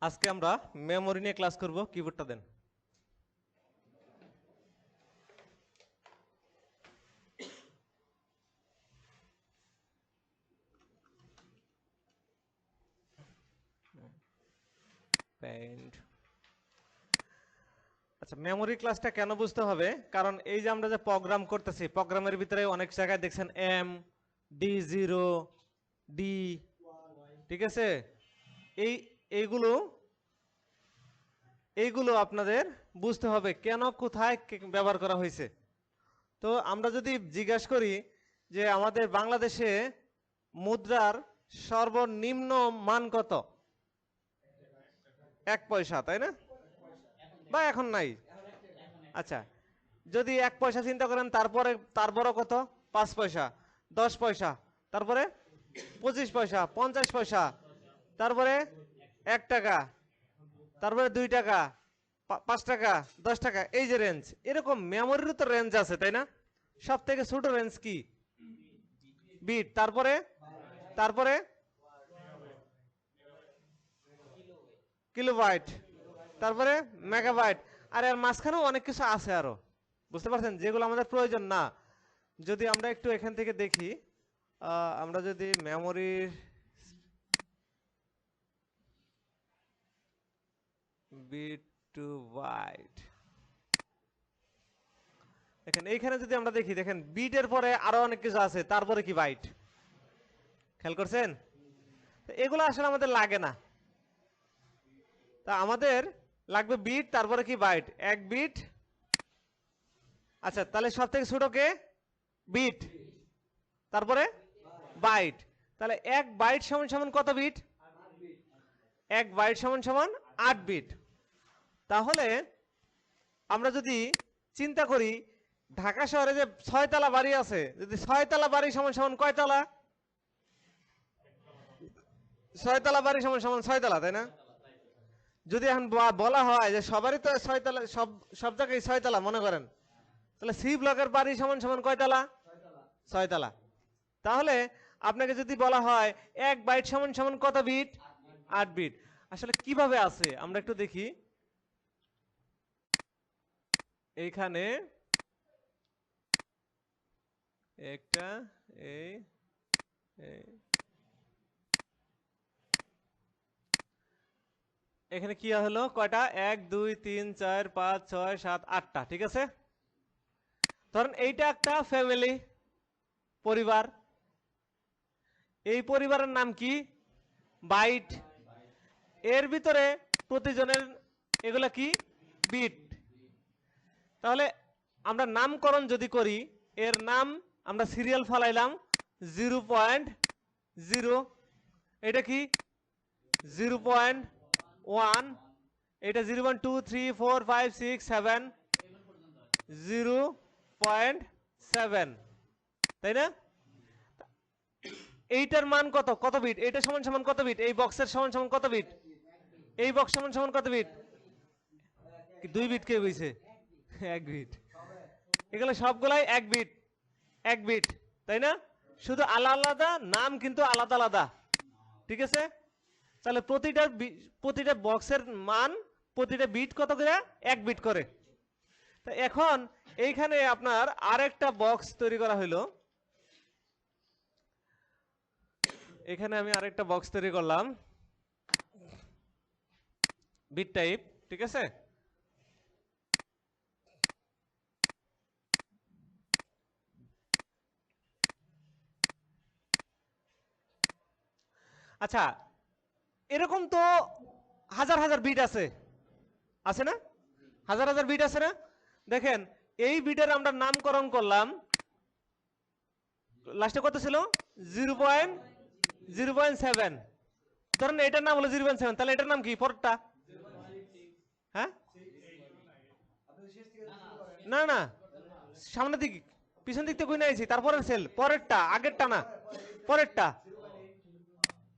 আজকে আমরা মেমোরি নিয়ে ক্লাস করব। কিবোর্ডটা দেন। আচ্ছা, মেমোরি ক্লাসটা কেন বুঝতে হবে, কারণ এই যে আমরা যে প্রোগ্রাম করতেছি, প্রোগ্রামের ভিতরে অনেক জায়গায় দেখছেন এম D0 ডি, ঠিক আছে। এই এইগুলো এইগুলো আপনাদের বুঝতে হবে কেন কোথায় ব্যবহার করা হয়েছে। তো আমরা যদি জিজ্ঞাসা করি যে আমাদের বাংলাদেশে মুদ্রার সর্বনিম্ন মান কত, 1 পয়সা, তাই না? বা এখন নাই। আচ্ছা, যদি 1 পয়সা চিন্তা করেন, তারপরে কত, 5 পয়সা, 10 পয়সা, তারপরে 25 পয়সা, 50 পয়সা, তারপরে 1 টাকা, তারপরে 2 টাকা, 5 টাকা, 10 টাকা, এই যে রেঞ্জ। এরকম মেমোরিরও তো রেঞ্জ আছে, তাই না? সব থেকে ছোট রেঞ্জ কি? বিট। তারপরে তারপরে কিলোবাইট, তারপরে মেগাবাইট। আর এর মাঝখানেও অনেক কিছু আছে আরো, বুঝতে পারছেন, যেগুলো আমাদের প্রয়োজন না। যদি আমরা একটু এখান থেকে দেখি, আমরা যদি মেমোরির বিট টু বাইট দেখেন, এইখানে যদি আমরা দেখি, দেখেন বিটের পরে আরো অনেক কিছু আছে, তারপরে কি বাইট। খেয়াল করছেন? এগুলো আসলে আমাদের লাগে না। তা আমাদের লাগবে বিট, তারপরে কি বাইট, 1 বিট। আচ্ছা, তাহলে সব থেকে ছোট কে? বিট, তারপরে বাইট। তাহলে 1 বাইট সমান সমান কত বিট? 1 বাইট সমান সমান 8 বিট। তাহলে আমরা যদি চিন্তা করি, ঢাকা শহরে যে 6 তলা বাড়ি আছে, যদি 6 তলা বাড়ি সমান সমান কয় তলা? 6 তলা বাড়ি সমান সমান 6 তলা, তাই না? যদি এখন বলা হয় যে সবারই তো 6 তলা, সব জায়গায় 6 তলা মনে করেন, তাহলে সি ব্লকের বাড়ি সমান সমান কয় তলা? 6 তলা। তাহলে আপনাকে যদি বলা হয় 1 বাইট সমান সমান কত বিট? 8 বিট। আসলে কিভাবে আছে আমরা একটু দেখি। এইখানে একটা, এই এখানে কি হলো, কয়টা? 1 2 3 4 5 6 7 8টা, ঠিক আছে। ধরেন এইটা একটা ফ্যামিলি, পরিবার। এই পরিবারের নাম কি? বাইট। এর ভিতরে প্রতিজনের এগুলা কি? বিট। তাহলে আমরা নামকরণ যদি করি, এর নাম আমরা সিরিয়াল ফালাইলাম 0.0, এটা কি 0.1, এটা 0.2 3 4 5 6 7 0.7, তাই না? এইটার মান কত, কত বিট? এইটা সমান সমান কত বিট? এই বক্সের সমান সমান কত বিট? এই বক্স সমান সমান কত বিট? 2 বিট কে বইছে? 1 বিট। এগুলো সবগুলাই 1 বিট, 1 বিট, তাই না? শুধু আলাদা আলাদা নাম, কিন্তু আলাদা আলাদা, ঠিক আছে। তাহলে প্রতিটা বক্সের মান, প্রতিটা বিট কত করে? 1 বিট করে। তা এখন এইখানে আপনার আরেকটা বক্স তৈরি করা হলো। এখানে আমি আরেকটা বক্স তৈরি করলাম, বিট টাইপ, ঠিক আছে। আচ্ছা, এরকম তো হাজার হাজার বিট আছে, আছে না? হাজার হাজার বিট আছে না? দেখেন, এই বিটের আমরা নামকরণ করলাম, লাস্টে কত ছিল? 0.7। ধরেন এটার নাম হলো 0.7, তাহলে এটার নাম কি পরেরটা? হ্যাঁ, না না, সামনের দিক, পিছন দিক থেকে কই আইছি, তারপরের সেল, পরেরটা, আগেরটা না, পরেরটা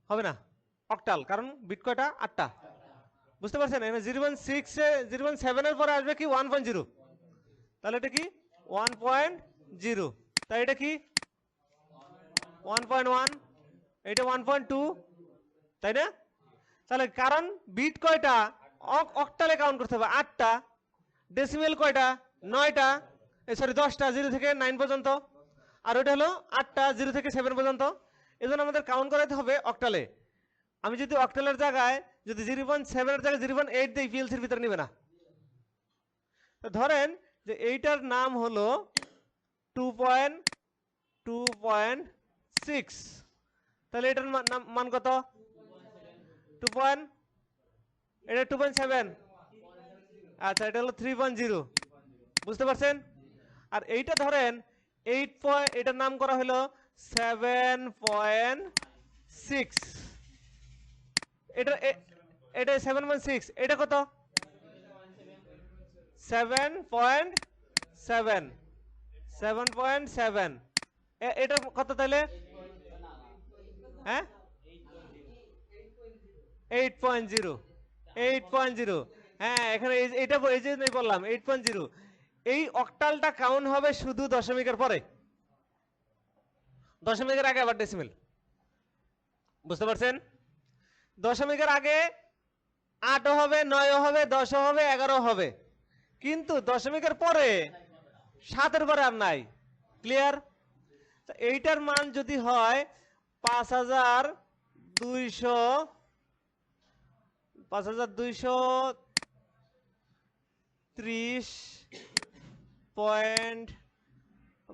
হবে না। অক্টাল, কারণ বিট কয়টা? 8টা। বুঝতে পারছেন? এখানে 0.7 এর পরে আসবে কি? 1.0। তাহলে এটা কি? 1.0। তাই এটা কি? 1.1, এটা 1.2, তাই না? তাহলে কারণ বিট কয়টা অক্টালে কাউন্ট করতে হবে 8টা, ডেসিমেল কয়টা 9টা, সরি 10টা 0 থেকে 9 পর্যন্ত, আর ওটা হলো 8টা 0 থেকে 7 পর্যন্ত। এজন্য আমাদের কাউন্ট করাতে হবে অক্টালে। আমি যদি অক্টালের জায়গায় যদি 0.7 এর জায়গায় 0.8 দেই পিএলসির ভিতরে নেবে না। তো ধরেন যে এইটার নাম হলো 2.6, তাহলে এটার মান কত? 2. এটা 2.7, আচ্ছা এটা হলো 3.0, বুঝতে পারছেন? আর এইটা ধরেন 8 এটার নাম করা হলো 7.6, এটা এটা 7.6, এটা কত? 7.7, 7.7, এটা কত তাহলে? হ্যাঁ 8.0, 8.0, হ্যাঁ এখানে এটা এই যে বললাম 8.0। এই অক্টালটা কাউন্ট হবে শুধু দশমিকের পরে, দশমিকের আগে আবার ডেসিমেল, বুঝতে পারছেন? দশমিকের আগে 8ও হবে, 9ও হবে, 10ও হবে, 11ও হবে, কিন্তু দশমিকের পরে 7-এর পরে আর নাই। ক্লিয়ার? এইটার মান যদি হয় 5200, 5230 পয়েন্ট,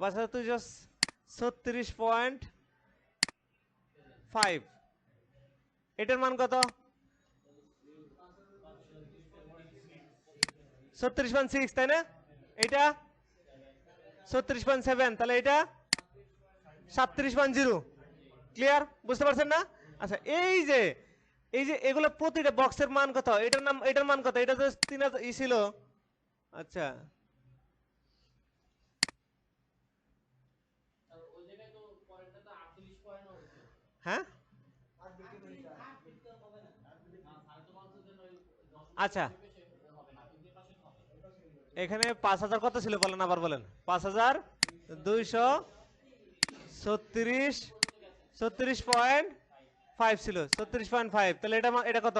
5236.5, এটার মান কত? 36.6, তাই না? এটা 36.7, তাহলে এটা 37.0। ক্লিয়ার? বুঝতে পারছেন না? আচ্ছা এই যে এগুলো প্রতিটা বক্সের মান কত? এটার মান কত? এটা তো 3000 ছিল। আচ্ছা হ্যাঁ আচ্ছা এখানে 5000 কত ছিল বলেন, আবার বলেন। 5236, 36.5 ছিল, 36.5, তাহলে এটা কত?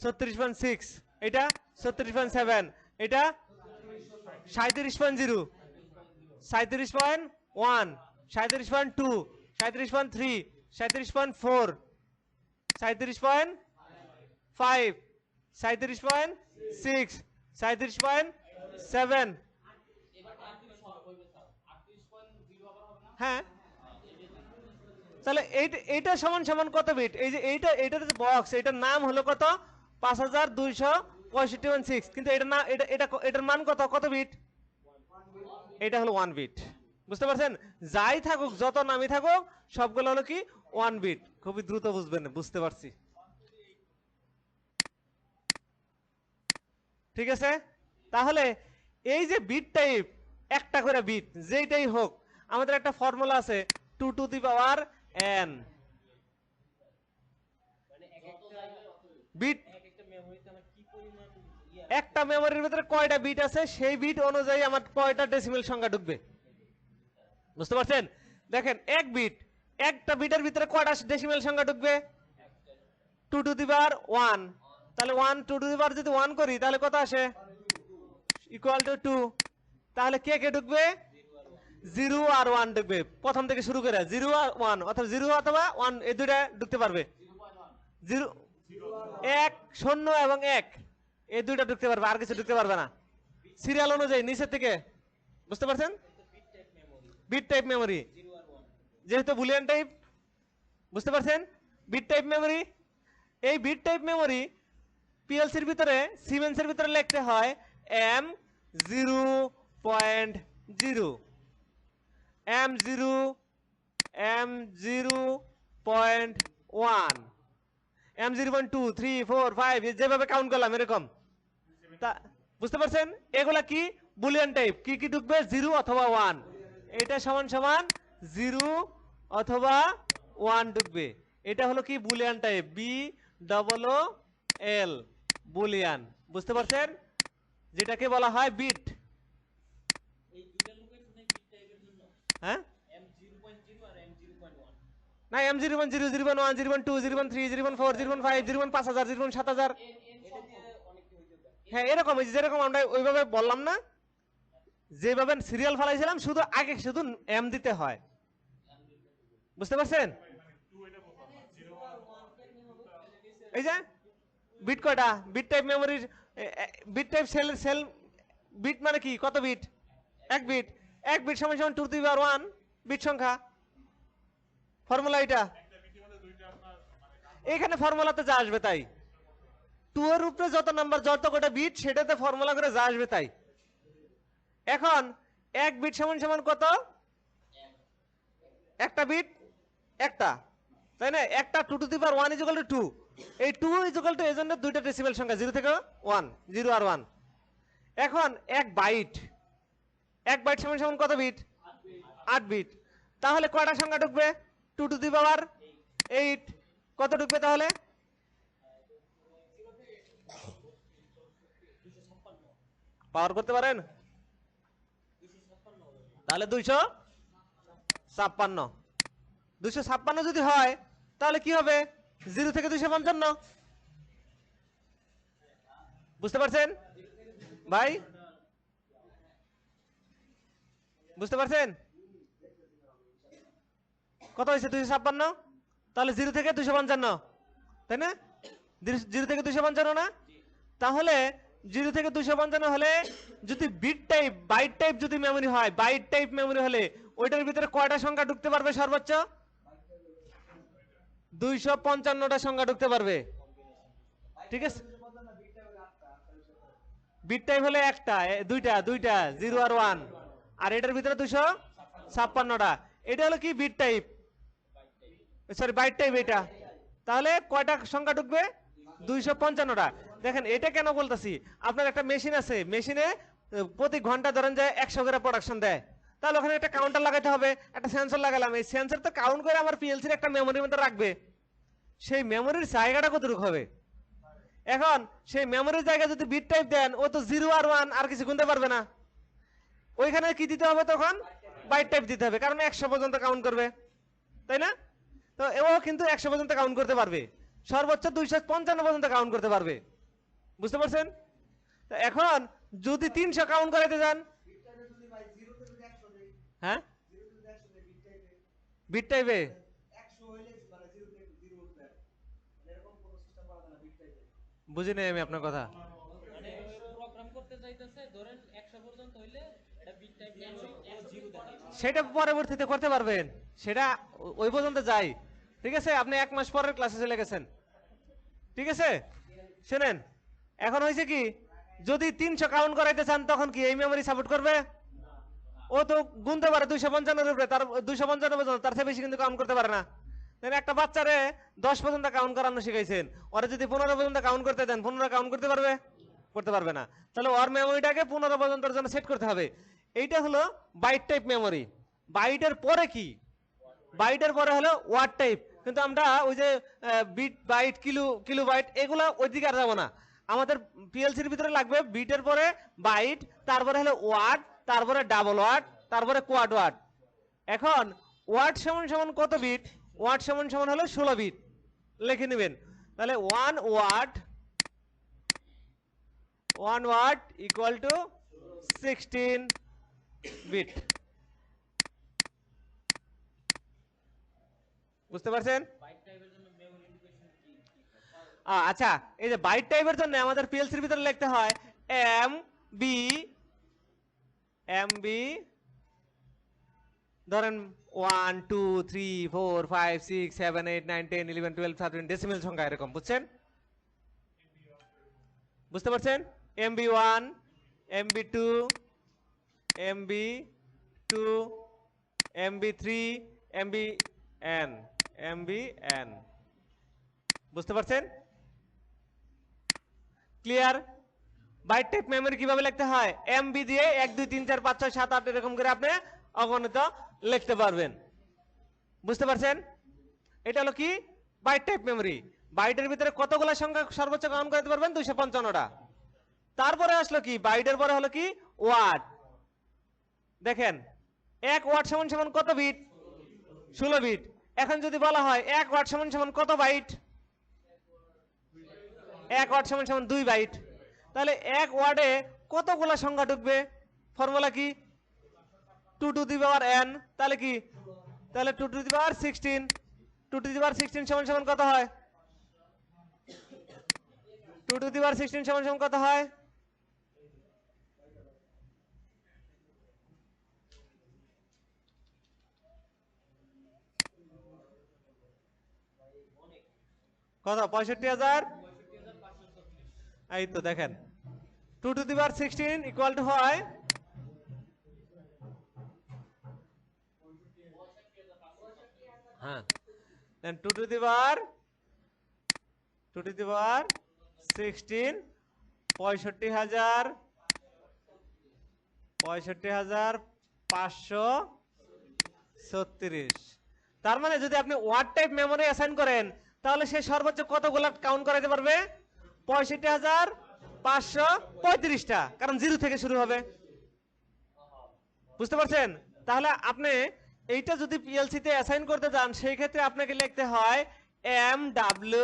36.6, এটা 36.7, এটা 37.0, 37.1, 37.2, 37.3, 37.4, 37.5, 37.6, 37.7, হ্যাঁ তাহলে এইটা সমান সমান কত বিট? এই যে এটার যে বক্স, এটার নাম হলো কত? 5265.6, কিন্তু এটা না, এটার মান কত? কত বিট? এটা হলো 1 বিট। বুঝতে পারছেন? যাই থাকুক, যত নামই থাকুক, সবগুলো হলো কি 1 বিট। খুবই দ্রুত বুঝবেন, বুঝতে পারছি। ঠিক আছে? তাহলে এই যে বিট টাইপ, একটা করে বিট যেইটাই হোক, আমাদের একটা ফর্মুলা আছে 2 to the power n bit. একটা মেমোরির ভিতরে কয়টা বিট আছে সেই বিট অনুযায়ী আমার কয়টা ডেসিমেল সংখ্যা ঢুকবে, বুঝতে পারছেন? দেখেন একটা বিটের ভিতরে কয়টা ডেসিমেল সংখ্যা ঢুকবে? 2 টু দি পাওয়ার 1, তাহলে 1 2 টু দি পাওয়ার যদি 1 করি তাহলে কত আসে? Equal to 2। তাহলে কে কে ঢুকবে? 0 আর 1 ঢুকবে, প্রথম থেকে শুরু করে 0 আর 1, অথবা 0 অথবা 1, এই দুইটা ঢুকতে পারবে। 0 1 0 এবং 1, এই দুইটা ঢুকতে পারবে, আর কিছু ঢুকতে পারবে না, সিরিয়াল অনুযায়ী নিচের থেকে। বুঝতে পারছেন? বিট টাইপ মেমোরি, যেহেতু বুলিয়ান টাইপ। বুঝতে পারছেন? Bit type memory. এই বিট টাইপ মেমোরি পিএলসির ভিতরে, সিমেন্সের ভিতরে লিখতে হয় M0.0, M0, M0.1, M0.2, 3, 4, 5, যেভাবে কাউন্ট করলাম এরকম। বুঝতে পারছেন? এগুলা কি বুলিয়ান টাইপ, কি কি ঢুকবে? 0 অথবা 1, এটা সমান সমান 0 অথবা 1 ঢুকবে। এটা হলো কি বুলিয়ান টাইপ, BOOL, বুলিয়ান। বুঝতে পারছেন? যেটাকে বলা হয় বিট। হ্যাঁ না M01 001 012 013 014 015 015 5000 017 7000 হ্যাঁ এরকম যেরকম আমরা ওইভাবে বললাম না যেভাবে সিরিয়াল ফলাইছিলাম শুধু আগে শুধু এম দিতে হয় বুঝতে পারছেন এই যে বিট কয়টা বিট টাইপ মেমোরির বিট টাইপ সেল বিট মানে কি কত বিট এক বিট সমান সমান 2 টু দি পাওয়ার 1 বিট সংখ্যা ফর্মুলা এটা এখানে ফর্মুলাতে যা আসবে তাই 2 এর উপরে যত নাম্বার যত কটা বিট সেটাতে ফর্মুলা করে যা আসবে তাই এখন এক বিট সমান সমান কত একটা বিট একটা তাই না একটা 2 to the power 1 equal to 2 এই 2 ইকুয়াল টু এজন্য দুইটা ডেসিমেল সংখ্যা 0 থেকে 1 0 আর 1 এখন এক বাইট সমান সমান কত বিট 8 বিট তাহলে কয়টা সংখ্যা ঢুকবে 2 টু দি পাওয়ার 8 কত ঢুকবে তাহলে পাওয়ার করতে পারেন তাহলে 256 যদি হয় তাহলে কি হবে 0 থেকে 255 বুঝতে পারছেন ভাই বুঝতে পারছেন কত হয়েছে 256 তাহলে 0 থেকে 255 তাই না 0 থেকে 255 না তাহলে 0 থেকে 255 হলে যদি বাইট টাইপ যদি মেমরি হয় বাইট টাইপ মেমরি হলে ওইটার ভিতরে কয়টা সংখ্যা ঢুকতে পারবে সর্বোচ্চ 255টা সংখ্যা ঢুকতে পারবে ঠিক আছে বিট টাইপ হলে একটা দুইটা 0 আর 1 আর এটার ভিতরে 256টা এটা হলো কি bit type sorry byte type এটা তাহলে কয়টা সংখ্যা ঢুকবে 255টা দেখেন এটা কেন বলতাছি আপনার একটা মেশিন আছে মেশিনে প্রতি ঘন্টা ধরেন যে 100 করে প্রোডাকশন দেয় তাহলে ওখানে একটা কাউন্টার লাগাইতে হবে একটা সেন্সর লাগালাম এই সেন্সর তো কাউন্ট করে আমার পিএলসির একটা মেমোরির মধ্যে রাখবে সেই মেমোরির জায়গাটা কতটুকু হবে এখন সেই মেমোরির জায়গা যদি বিট টাইপ দেন ও তো 0 আর 1 আর কিছু গুনতে পারবে না ওইখানে কি দিতে হবে তখন বাইট টাইপ দিতে হবে কারণ 100 পর্যন্ত কাউন্ট করবে তাই না তো ও কিন্তু 100 পর্যন্ত কাউন্ট করতে পারবে সর্বোচ্চ 255 পর্যন্ত কাউন্ট করতে পারবে বুঝতে পারছেন তো এখন যদি 300 কাউন্ট করাইতে যান হ্যাঁ বিট টাইপে বুঝি নাই আমি আপনার কথা সেটা পরবর্তীতে করতে পারবেন সেটা ওই পর্যন্ত যাই ঠিক আছে আপনি 1 মাস পরের ক্লাসে চলে গেছেন ঠিক আছে শুনেন এখন হয়েছে কি যদি 300 কাউন্ট করাইতে চান তখন কি এই মেমোরি সাপোর্ট করবে ও তো গুনতে পারে 255 এর উপরে তার 255 পর্যন্ত তার চেয়ে বেশি কিন্তু কাউন্ট করতে পারে না একটা বাচ্চারে 10 পর্যন্ত কাউন্ট করানো শিখাইছেন ওরা যদি 15 পর্যন্ত কাউন্ট করতে দেন 15 কাউন্ট করতে পারবে না তাহলে ওর মেমোরিটাকে 15 পর্যন্তর জন্য সেট করতে হবে এইটা হলো বাইট টাইপ মেমোরি বাইটের পরে কি বাইটের পরে হলো ওয়ার্ড টাইপ কিন্তু আমরা ওই যে বিট বাইট কিলো বাইট এগুলো ওইদিকে আর যাবো না আমাদের পিএলসির ভিতরে লাগবে বিটের পরে বাইট তারপরে হলো ওয়ার্ড তারপরে ডাবল ওয়ার্ড তারপরে কোয়াড ওয়ার্ড এখন ওয়ার্ড সমান সমান কত বিট ওয়ার্ড সমান সমান হলো 16 বিট লিখে নেবেন তাহলে 1 ওয়ার্ড ইকুয়াল টু 16 বিট বুঝতে পারছেন আচ্ছা এই যে বাইট টাইপের জন্য আমাদের পিএলসির ভিতরে লিখতে হয় এমবি ধরেন 1 2 3 4 5 6 7 8 9 10 11 12 13 ডেসিমেল সংখ্যা এরকম বুঝছেন বুঝতে পারছেন MB1 MB2 MB2 MB3 MBN বুঝতে পারছেন ক্লিয়ার বাইট টাইপ মেমরি কিভাবে লিখতে হয় MB দিয়ে 1 2 3 4 5 6 7 8 এরকম করে আপনি অগণিত লিখতে পারবেন বুঝতে পারছেন এটা হলো কি বাইট টাইপ মেমরি বাইটের ভিতরে কতগুলো সংখ্যা সর্বোচ্চ কাউন্ট করতে পারবেন 255টা তারপরে আসলো কি বাইটের পরে হলো কি ওয়ার্ড দেখেন 1 ওয়ার্ড সমান সমান কত বিট 16 বিট এখন যদি বলা হয় 1 ওয়াট সমান সমান কত বাইট, 1 ওয়াট সমান সমান 2 বাইট, তাহলে 1 ওয়াটে কতগুলা সংখ্যা ঢুকবে? ফর্মুলা কি? 2 টু দি পাওয়ার n, তাহলে কি? তাহলে 2 to the power 16, 2 to the পাওয়ার 16 সমান সমান কত হয়? 2 টু দি পাওয়ার 16 সমান সমান কত হয়? কত? 65,000। এই তো দেখেন 2 to the power 16 equal to হয় হ্যাঁ দেন 2 টু দি পাওয়ার 16 65,536। তার মানে যদি আপনি ওয়ার্ড টাইপ মেমোরি অ্যাসাইন করেন তাহলে সে সর্বোচ্চ কতগুলো কাউন্ট করাতে পারবে? 65,535টা, কারণ 0 থেকে শুরু হবে। বুঝতে পারছেন? তাহলে আপনি এইটা যদি পিএলসি তে অ্যাসাইন করতে যান সেই ক্ষেত্রে আপনাকে লিখতে হয় MW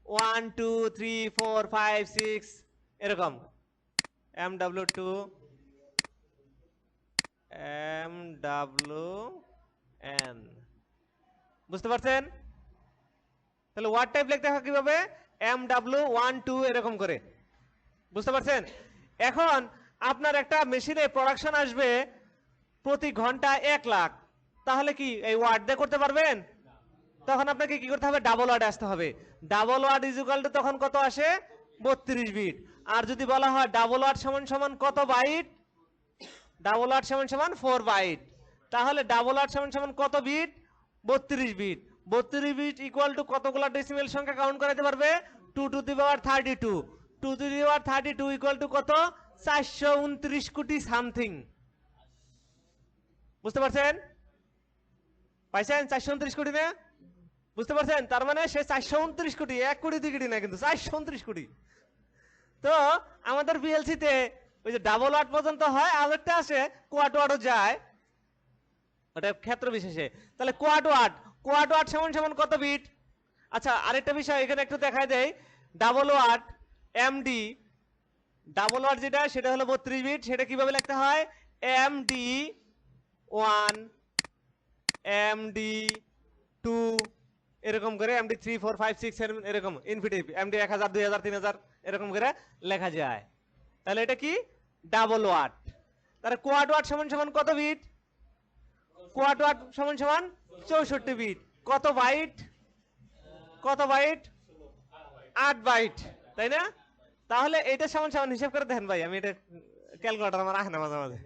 1 2 3 4 5 6 এরকম, MW2 MWN। বুঝতে পারছেন? তাহলে ওয়ার্ড টাইপ লিখতে হয় কিভাবে? MW1 2 এরকম করে। বুঝতে পারছেন? এখন আপনার একটা মেশিনে প্রোডাকশন আসবে প্রতি ঘন্টা 1 লাখ, তাহলে কি এই ওয়ার্ড দিয়ে করতে পারবেন? তখন আপনাকে কি করতে হবে? ডাবল ওয়ার্ড আসতে হবে। Double word is equal to তখন কত আসে? 32 বিট। আর যদি বলা হয় ডাবল ওয়ার্ড সমান সমান কত বাইট? ডাবল ওয়ার্ড সমান সমান 4 বাইট। তাহলে ডাবল ওয়ার্ড সমান সমান কত bit? 32 bit. 32 bit equal to কতগুলো ডেসিমেল সংখ্যা কাউন্ট করাতে পারবে? 2 to the power 32। 2 to the power 32 equal to কত? 429 কোটি সামথিং। বুঝতে পারছেন? পাইছেন? 429 কোটি না? বুঝতে পারছেন? তার মানে সে 429 কোটি, 1 কোটি 2 কোটি না, কিন্তু 429 কোটি। তো আমাদের বিএলসি তে ওই যে ডাবল ওয়াট পর্যন্ত হয়, আর একটা আসে কোয়াড ওয়াটও যায়, ওটা ক্ষেত্র বিশেষে। তাহলে কোয়াড ওয়াট সমান সমান কত বিট? আচ্ছা আরেকটা বিষয় এখানে একটু দেখাই দেই। Double word MD, double word যেটা সেটা হলো 32 বিট। সেটা কিভাবে লিখতে হয়? MD1 MD2 এরকম করে, MD3 4 5 6 এরকম ইনফিনিটিভ, MD 1000 2000 3000 এরকম করে লেখা যায়। তাহলে এটা কি? Double word. তাহলে কোয়াড ওয়াট সমান সমান কত বিট? কোয়াড ওয়াট সমান সমান 64 বিট। কত বাইট? 8 বাইট, তাই না? তাহলে এটা সমান সমান হিসাব করে দেখেন ভাই, আমি এটা ক্যালকুলেটর আমার আসে না মাঝে মাঝে।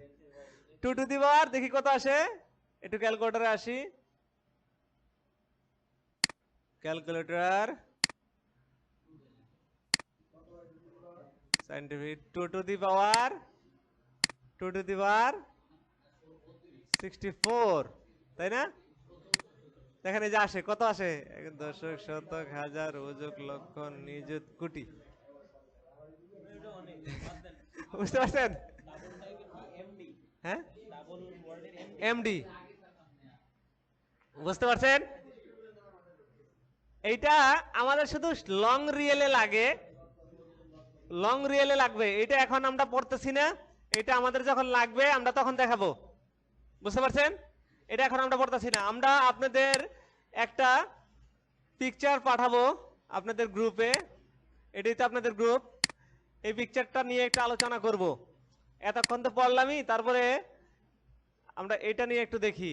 2 টু দি পাওয়ার দেখি কত আসে, একটু ক্যালকুলেটরে আসি। ক্যালকুলেটর সাইন্টিফিক 2 টু দি পাওয়ার 64, তাই না? দেখেন এই যে আসে, কত আসে? দশক শতক হাজার অযুগ লক্ষ নিযুত কোটি। বুঝতে পারছেন? হ্যাঁ এমডি, বুঝতে পারছেন? এইটা আমাদের শুধু লং রিয়েলে লাগে, লং রিয়েলে লাগবে। এটা এখন আমরা পড়তেছি না, এটা আমাদের যখন লাগবে আমরা তখন দেখাবো। বুঝতে পারছেন? এটা এখন আমরা পড়তেছি না। আমরা আপনাদের একটা পিকচার পাঠাবো আপনাদের গ্রুপে, এটাই তো আপনাদের গ্রুপ। এই পিকচারটা নিয়ে একটু আলোচনা করব। এতক্ষণ তো পড়লামই, তারপরে আমরা এটা নিয়ে একটু দেখি।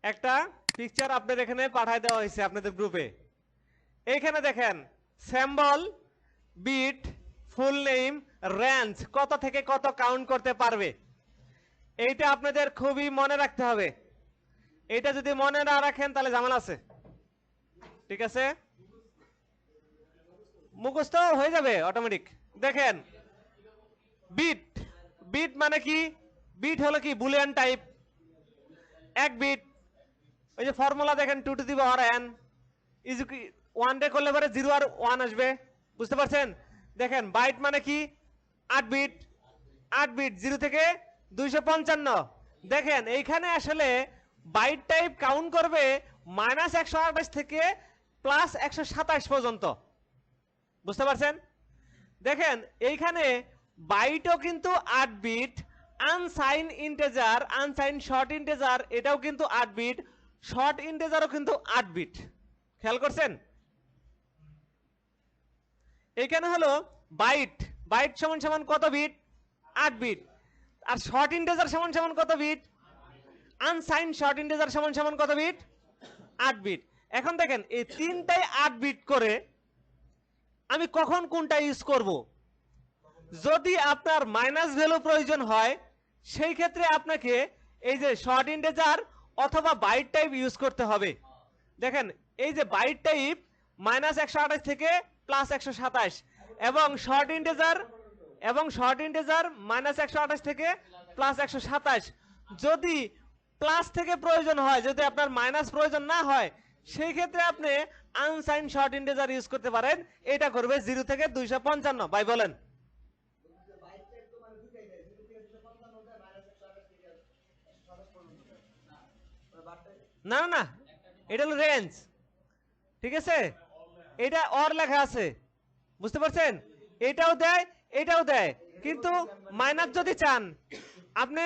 একটা পিকচার আপনাদের এখানে পাঠায় দেওয়া হয়েছে আপনাদের গ্রুপে। এইখানে দেখেন symbol, bit, full name, range, কত থেকে কত কাউন্ট করতে পারবে। এইটা আপনাদের খুবই মনে রাখতে হবে। এটা যদি মনে না রাখেন তাহলে ঝামেলা আছে। ঠিক আছে? মুখস্থ হয়ে যাবে অটোমেটিক। দেখেন বিট, বিট মানে কি? বিট হলো কি? Boolean type. 1 বিট, ওই যে ফর্মুলা দেখেন 2 to the power n is 1 day করলে পরে 0 আর 1 আসবে। বুঝতে পারছেন? দেখেন বাইট মানে কি? 8 বিট, 8 বিট 0 থেকে 255। দেখেন এইখানে আসলে বাইট টাইপ কাউন্ট করবে -128 থেকে +127 পর্যন্ত। বুঝতে পারছেন? দেখেন এইখানে বাইটও কিন্তু 8 bit, unsigned integer, unsigned short integer এটাও কিন্তু 8 বিট, শর্ট ইন্টিজারও কিন্তু 8 বিট। খেয়াল করছেন? এখানে হলো বাইট, বাইট সমান সমান কত বিট? 8 বিট। আর শর্ট ইন্টিজার সমান সমান কত বিট? আনসাইন শর্ট ইন্টিজার সমান সমান কত বিট? 8 বিট। এখন দেখেন এই তিনটাই 8 বিট করে আমি কখন কোনটা ইউজ করব? যদি আপনার মাইনাস ভ্যালু প্রয়োজন হয় সেই ক্ষেত্রে আপনাকে এই যে শর্ট ইন্টিজার অথবা বাইট টাইপ ইউজ করতে হবে। দেখেন এই যে বাইট টাইপ -128 থেকে +127 এবং শর্ট ইন্টিজার -128 থেকে +127। যদি প্লাস থেকে প্রয়োজন হয়, যদি আপনার মাইনাস প্রয়োজন না হয় সেই ক্ষেত্রে আপনি আনসাইন শর্ট ইন্টিজার ইউজ করতে পারেন। এটা করবে 0 থেকে 255। ভাই বলেন। না না না, এটা হলো রেঞ্জ, ঠিক আছে? এটা অর লেখা আছে, বুঝতে পারছেন? এটাও দেয় এটাও দেয়, কিন্তু মাইনাস যদি চান আপনি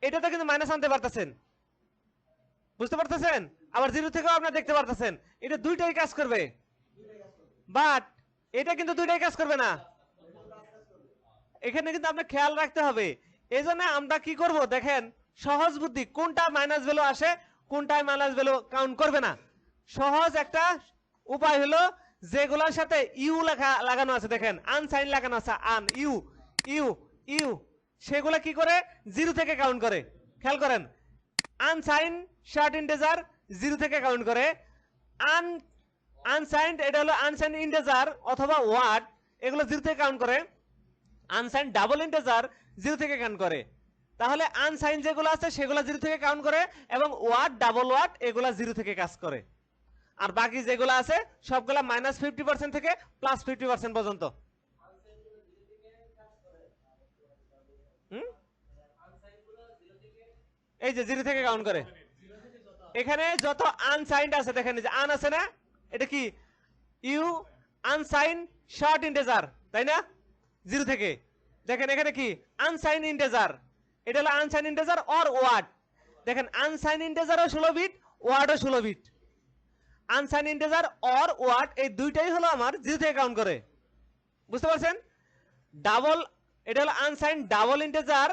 এটাতে কিন্তু মাইনাস আনতে পারতেছেন, বুঝতে পারতেছেন? আবার 0 থেকেও আপনি দেখতে পারতেছেন। এটা দুইটাই কাজ করবে, বাট এটা কিন্তু দুইটাই কাজ করবে না। এখানে কিন্তু আপনি খেয়াল রাখতে হবে। এই জন্য আমরা কি করব দেখেন, সহজ বুদ্ধি, কোনটা মাইনাস ভ্যালু আসে কোনটায় মাইনাস ভ্যালু কাউন্ট করবে না। সহজ একটা উপায় হলো যেগুলোর সাথে ইউ লেখা লাগানো আছে, দেখেন আনসাইন লাগানো আছে, আন ইউ ইউ ইউ, সেগুলো কি করে 0 থেকে কাউন্ট করে। খেয়াল করেন, আনসাইন শর্ট ইন্টিজার 0 থেকে কাউন্ট করে, আনসাইন এটা হলো আনসাইন ইন্টিজার অথবা ওয়ার্ড, এগুলো 0 থেকে কাউন্ট করে। আনসাইন ডাবল ইন্টিজার 0 থেকে কাউন্ট করে। তাহলে আনসাইন যেগুলো আছে সেগুলো 0 থেকে কাউন্ট করে এবং ওয়ার্ড ডাবল ওয়ার্ড এগুলো 0 থেকে কাজ করে। আর বাকি যেগুলো আছে সবগুলা -50% থেকে +50% পর্যন্ত। এই যে 0 থেকে কাউন্ট করে। এখানে যত আনসাইন্ড আছে দেখেন, এই যে আন আছে না, এটা কি ইউ আনসাইন শর্ট ইন্টিজার, তাই না? 0 থেকে। দেখেন এখানে কি আনসাইন ইন্টিজার, এটা হলো আনসাইন ইন্টিজার অর ওয়ার্ড। দেখেন আনসাইন ইন্টিজারও 16 বিট, ওয়ার্ডও 16 bit. Unsigned integer or word এই দুইটাই হলো আমার 0 থেকে কাউন্ট করে। বুঝতে পারছেন? ডাবল, এটা হলো unsigned double integer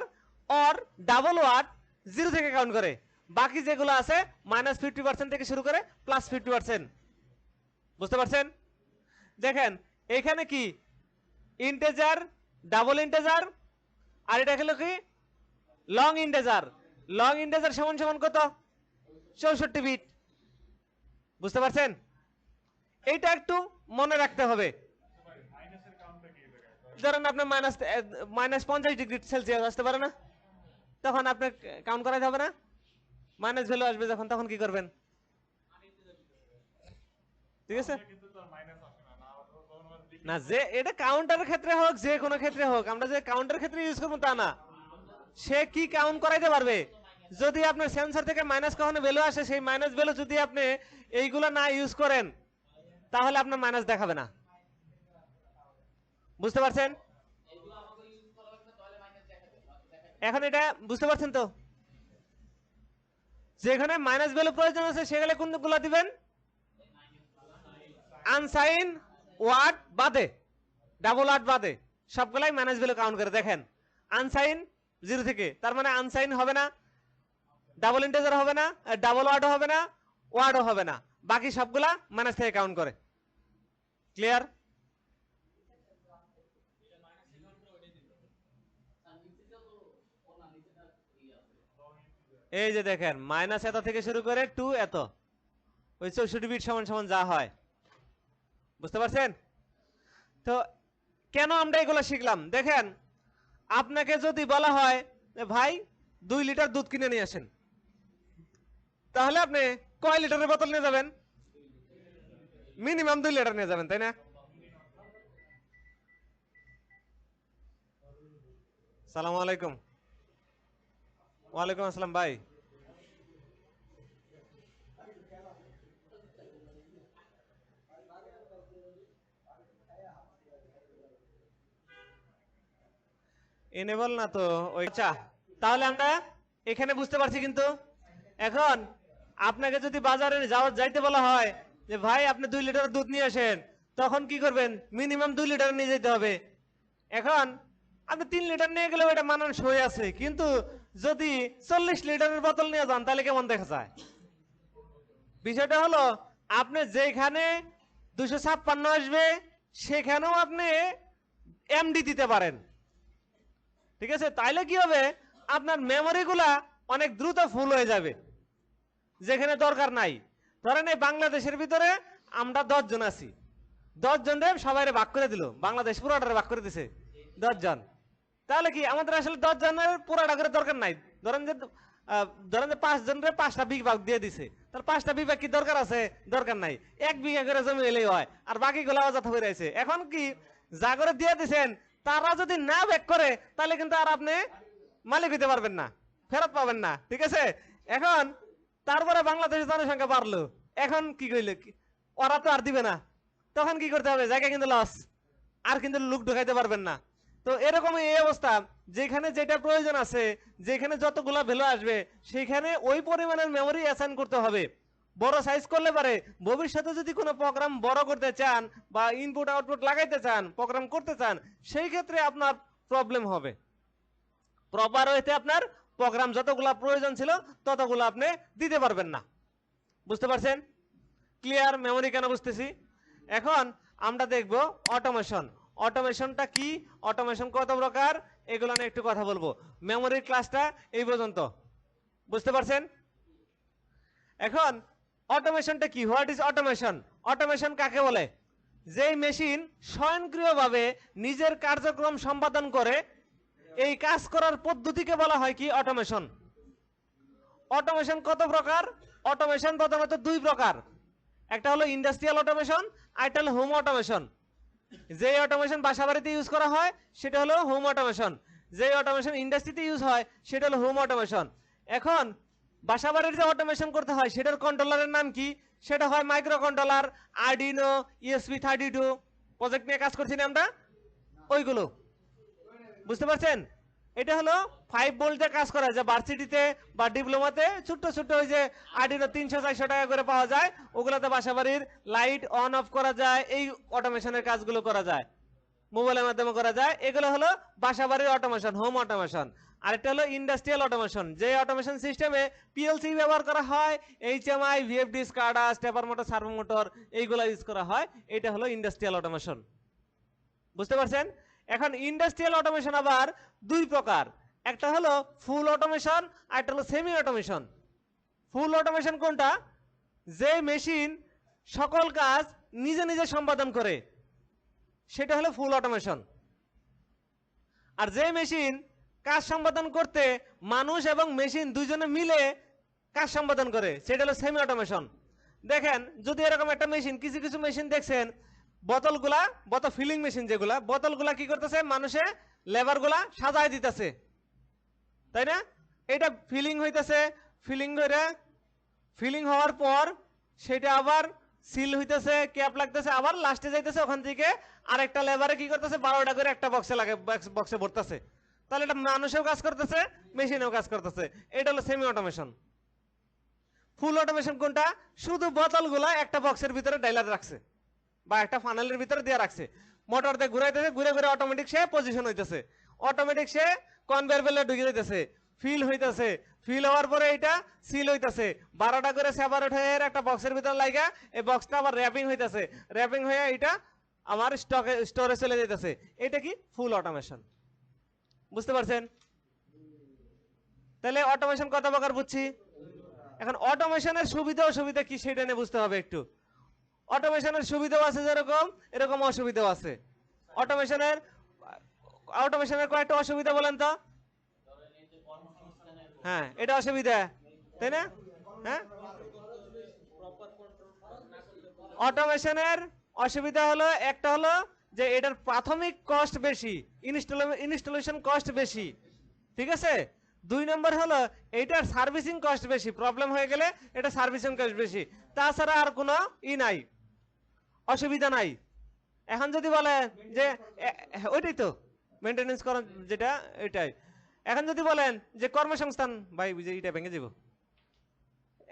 or double word 0 থেকে কাউন্ট করে। বাকি যেগুলো আছে -50% থেকে শুরু করে +50%। বুঝতে পারছেন? দেখেন এখানে কি ইন্টিজার, ডাবল ইন্টিজার, আর এটা হলো কি লং ইন্টিজার। লং ইন্টিজার সমান সমান কত? 64 বিট। বুঝতে পারছেন? এইটা একটু মনে রাখতে হবে। ধরেন আপনার -50°C আসতে পারে না, তখন আপনার কাউন্ট করাইতে হবে না। মাইনাস ভ্যালু আসবে যখন, তখন কি করবেন? ঠিক আছে না, যে এটা কাউন্টারের ক্ষেত্রে হোক যে কোনো ক্ষেত্রে হোক, আমরা যে কাউন্টারের ক্ষেত্রে ইউজ করবো তা না। সে কি কাউন্ট করাইতে পারবে? যদি আপনার সেন্সর থেকে মাইনাস কখনো ভ্যালু আসে, সেই মাইনাস ভ্যালু যদি আপনি এইগুলো না ইউজ করেন তাহলে আপনার মাইনাস দেখাবে না। বুঝতে পারছেন? এখন এটা বুঝতে পারছেন তো? যেখানে মাইনাস ভ্যালু প্রয়োজন আছে সেখানে কোনগুলো দিবেন? আনসাইন ওয়ার্ড বাদে, ডাবল ওয়ার্ড বাদে সবগুলাই মাইনাস ভ্যালু কাউন্ট করে। দেখেন আনসাইন 0 থেকে, তার মানে আনসাইন হবে না, ডাবল ইন্টিজার হবে না, ডাবল ওয়ার্ডও হবে না, ওয়ার্ডও হবে না, বাকি সবগুলা মাইনাস থেকে কাউন্ট করে। ক্লিয়ার? এই যে দেখেন মাইনাস এত থেকে শুরু করে 2 এত, ওই 64 বিট সমান সমান যা হয়। বুঝতে পারছেন? তো কেন আমরা এগুলো শিখলাম? দেখেন আপনাকে যদি বলা হয় ভাই 2 লিটার দুধ কিনে নিয়ে আসেন, তাহলে আপনি কয় লিটারের বোতল নিয়ে যাবেন? মিনিমাম 2 লিটার নিয়ে যাবেন, তাই না? সালামু আলাইকুম। ওয়ালাইকুম আসসালাম ভাই। এনেবল না তো ওই। আচ্ছা তাহলে আমরা এখানে বুঝতে পারছি। কিন্তু এখন আপনাকে যদি বাজারে যাইতে বলা হয় যে ভাই আপনি 2 লিটার দুধ নিয়ে আসেন, তখন কি করবেন? মিনিমাম 2 লিটার নিয়ে যেতে হবে। এখন আপনি 3 লিটার নিয়ে গেলেও এটা মানানসই আছে, কিন্তু যদি 40 লিটারের বোতল নিয়ে যান তাহলে কেমন দেখা যায়? বিষয়টা হলো আপনি যেখানে 256 আসবে সেখানেও আপনি এমডি দিতে পারেন, ঠিক আছে? তাইলে কি হবে? আপনার মেমোরিগুলা অনেক দ্রুত ফুল হয়ে যাবে যেখানে দরকার নাই। ধরেন এই বাংলাদেশের ভিতরে আমরা 10 জন আছি, 10 জনের সবাই ভাগ করে দিল, বাংলাদেশ পুরোটারে ভাগ করে দিছে 10 জন। তাহলে কি আমাদের আসলে 10 জনের পুরোটা করে দরকার নাই। ধরেন যে 5 জনের 5টা বিভাগ দিয়ে দিছে, তাহলে 5টা বিভাগ কি দরকার আছে? দরকার নাই। 1 বিঘা করে জমি এলেই হয়, আর বাকিগুলো অযথা হয়ে রয়েছে। এখন কি যা করে দিয়ে দিছেন তারা যদি না ব্যাক করে তাহলে কিন্তু আর আপনি মালিক হইতে পারবেন না, ফেরত পাবেন না, ঠিক আছে? এখন তারপরে বাংলাদেশের জনসংখ্যা বাড়লো, এখন কি কইলে ওরা তো আর দিবে না, তখন কি করতে হবে? জায়গা কিন্তু লস, আর কিন্তু লোক ঢুকাইতে পারবেন না। তো এরকমই এই অবস্থা, যেখানে যেটা প্রয়োজন আছে, যেখানে যতগুলা ভ্যালু আসবে সেখানে ওই পরিমাণের মেমোরি অ্যাসাইন করতে হবে। বড় সাইজ করলে পারে ভবিষ্যতে যদি কোনো প্রোগ্রাম বড় করতে চান বা ইনপুট আউটপুট লাগাইতে চান, প্রোগ্রাম করতে চান, সেই ক্ষেত্রে আপনার প্রবলেম হবে। প্রপার ওয়েতে আপনার প্রোগ্রাম যতগুলা প্রয়োজন ছিল ততগুলো আপনি দিতে পারবেন না। বুঝতে পারছেন? ক্লিয়ার? মেমোরি কেন বুঝতেছি? এখন আমরা দেখব অটোমেশন। অটোমেশনটা কি, অটোমেশন কত প্রকার, এগুলো নিয়ে একটু কথা বলবো। মেমোরির ক্লাসটা এই পর্যন্ত। বুঝতে পারছেন? এখন অটোমেশনটা কি? What is automation? অটোমেশন কাকে বলে? যেই মেশিন স্বয়ংক্রিয়ভাবে নিজের কার্যক্রম সম্পাদন করে, এই কাজ করার পদ্ধতিকে বলা হয় কি? অটোমেশন। অটোমেশন কত প্রকার? অটোমেশন প্রধানত 2 প্রকার। একটা হলো ইন্ডাস্ট্রিয়াল অটোমেশন, আর একটা হলো হোম অটোমেশন। যে অটোমেশন বাসাবাড়িতে ইউজ করা হয় সেটা হলো হোম অটোমেশন, যে অটোমেশন ইন্ডাস্ট্রিতে ইউজ হয় সেটা হলো হোম অটোমেশন। এখন বাসাবাড়ির যে অটোমেশন করতে হয় সেটার কন্ট্রোলারের নাম কি? সেটা হয় micro controller, Arduino, ESP32 project নিয়ে কাজ করছি না আমরা, ওইগুলো। বুঝতে পারছেন? এটা হলো 5 ভোল্টে কাজ করা, যা ভার্সিটিতে বা ডিপ্লোমাতে ছোট্ট ছোট্ট ওই যে আরডিনো 300-400 টাকা করে পাওয়া যায়, ওগুলোতে বাসাবাড়ির লাইট অন অফ করা যায়, এই অটোমেশনের কাজগুলো করা যায়, মোবাইলের মাধ্যমে করা যায়। এগুলো হলো বাসাবাড়ির অটোমেশন, হোম অটোমেশন। আর একটা হলো ইন্ডাস্ট্রিয়াল অটোমেশন, যে অটোমেশন সিস্টেমে পিএলসি ব্যবহার করা হয়, HMI, VFD, SCADA, stepper motor, servo motor, এইগুলো ইউজ করা হয়। এটা হলো ইন্ডাস্ট্রিয়াল অটোমেশন। বুঝতে পারছেন? এখন ইন্ডাস্ট্রিয়াল অটোমেশন আবার 2 প্রকার। একটা হলো ফুল অটোমেশন, আর একটা হলো সেমি অটোমেশন। ফুল অটোমেশন কোনটা? যে মেশিন সকল কাজ নিজে নিজে সম্পাদন করে, সেটা হলো ফুল অটোমেশন। আর যে মেশিন কাজ সম্পাদন করতে মানুষ এবং মেশিন দুইজনে মিলে কাজ সম্পাদন করে, সেটা হলো সেমি অটোমেশন। দেখেন যদি এরকম একটা মেশিন, কিছু কিছু মেশিন দেখছেন বোতলগুলা, বোতল ফিলিং মেশিন, যেগুলা বোতলগুলা কি করতেছে, মানুষে লেবারগুলা সাজায় দিতেছে, তাই না? এটা ফিলিং হইতেছে, ফিলিং হওয়ার পর সেটা আবার সিল হইতেছে, ক্যাপ লাগতেছে, আবার লাস্টে যাইতেছে, ওখান থেকে আরেকটা লেবারে কি করতেছে 12টা করে একটা বক্সে লাগে, বক্সে ভরতেছে। তাহলে এটা মানুষেও কাজ করতেছে, মেশিনেও কাজ করতেছে। এটা হলো সেমি অটোমেশন। ফুল অটোমেশন কোনটা? শুধু বোতলগুলা একটা বক্সের ভিতরে ডাইলার রাখছে বা একটা ফানেলের ভিতরে দিয়ে রাখছে, মোটর দিয়ে ঘুরাইতেছে, ঘুরে ঘুরে অটোমেটিক সে পজিশন হইতেছে, অটোমেটিক সে কনভেয়ার বেল্টে ঢুকে যাইতেছে, ফিল হইতেছে, ফিল হওয়ার পরে এটা সিল হইতেছে, 12টা করে সেপারেট হয়ে একটা বক্সের ভিতরে লাগা, এই বক্সটা আবার র্যাপিং হইতেছে, র্যাপিং হয়ে এটা আমার স্টোরে চলে যাইতেছে। এটা কি? ফুল অটোমেশন। বুঝতে পারছেন? তাহলে অটোমেশন কত প্রকার বুঝছি। এখন অটোমেশনের সুবিধা অসুবিধা কি সেটা নিয়ে বুঝতে হবে একটু। অটোমেশনের সুবিধাও আছে যেরকম, এরকম অসুবিধাও আছে। অটোমেশনের কয়েকটা অসুবিধা বলেন তো। হ্যাঁ, এটা অসুবিধা, তাই না? হ্যাঁ, অটোমেশনের অসুবিধা হলো, একটা হলো যে এটার প্রাথমিক কস্ট বেশি, ইনস্টলেশন কস্ট বেশি, ঠিক আছে? 2 নম্বর হলো এইটার সার্ভিসিং কস্ট বেশি, প্রবলেম হয়ে গেলে এটা সার্ভিসিং কস্ট বেশি। তাছাড়া আর কোনো নাই, অসুবিধা নাই। এখন যদি বলে যে ওইটাই তো, মেইনটেনেন্স করেন যেটা এটাই। এখন যদি বলেন যে কর্মসংস্থান, ভাই বুঝে এটা ভেঙে যাব।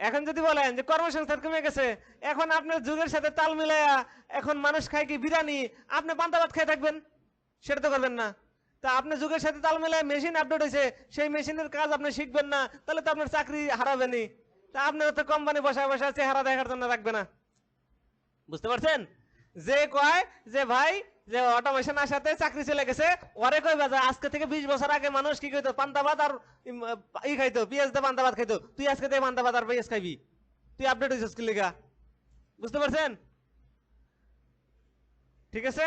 এখন যদি বলেন যে কর্মসংস্থান কমে গেছে, এখন আপনার যুগের সাথে তাল মিলায়া এখন মানুষ খায় কি বিরিয়ানি, আপনি পান্তা ভাত খেয়ে থাকবেন? সেটা তো করবেন না। তা আপনার যুগের সাথে তাল মিলায় মেশিন আপডেট হয়েছে, সেই মেশিনের কাজ আপনি শিখবেন না, তাহলে তো আপনার চাকরি হারাবেনি। তা আপনার তো কোম্পানি বসায় বসায় চেহারা দেখার জন্য রাখবে না। বুঝতে পারছেন? যে কয় যে ভাই যে অটোমেশন আসাতে চাকরি চলে গেছে, ওরে কই বাজা আজকে থেকে 20 বছর আগে মানুষ কি কইতো, পান্তা ভাত আর ই খাইতো, পেঁয়াজ দিয়ে পান্তা ভাত খাইতো, তুই আজকে থেকে পান্তা ভাত আর পেঁয়াজ খাইবি, তুই আপডেট হইছিস কি লিগা? বুঝতে পারছেন? ঠিক আছে।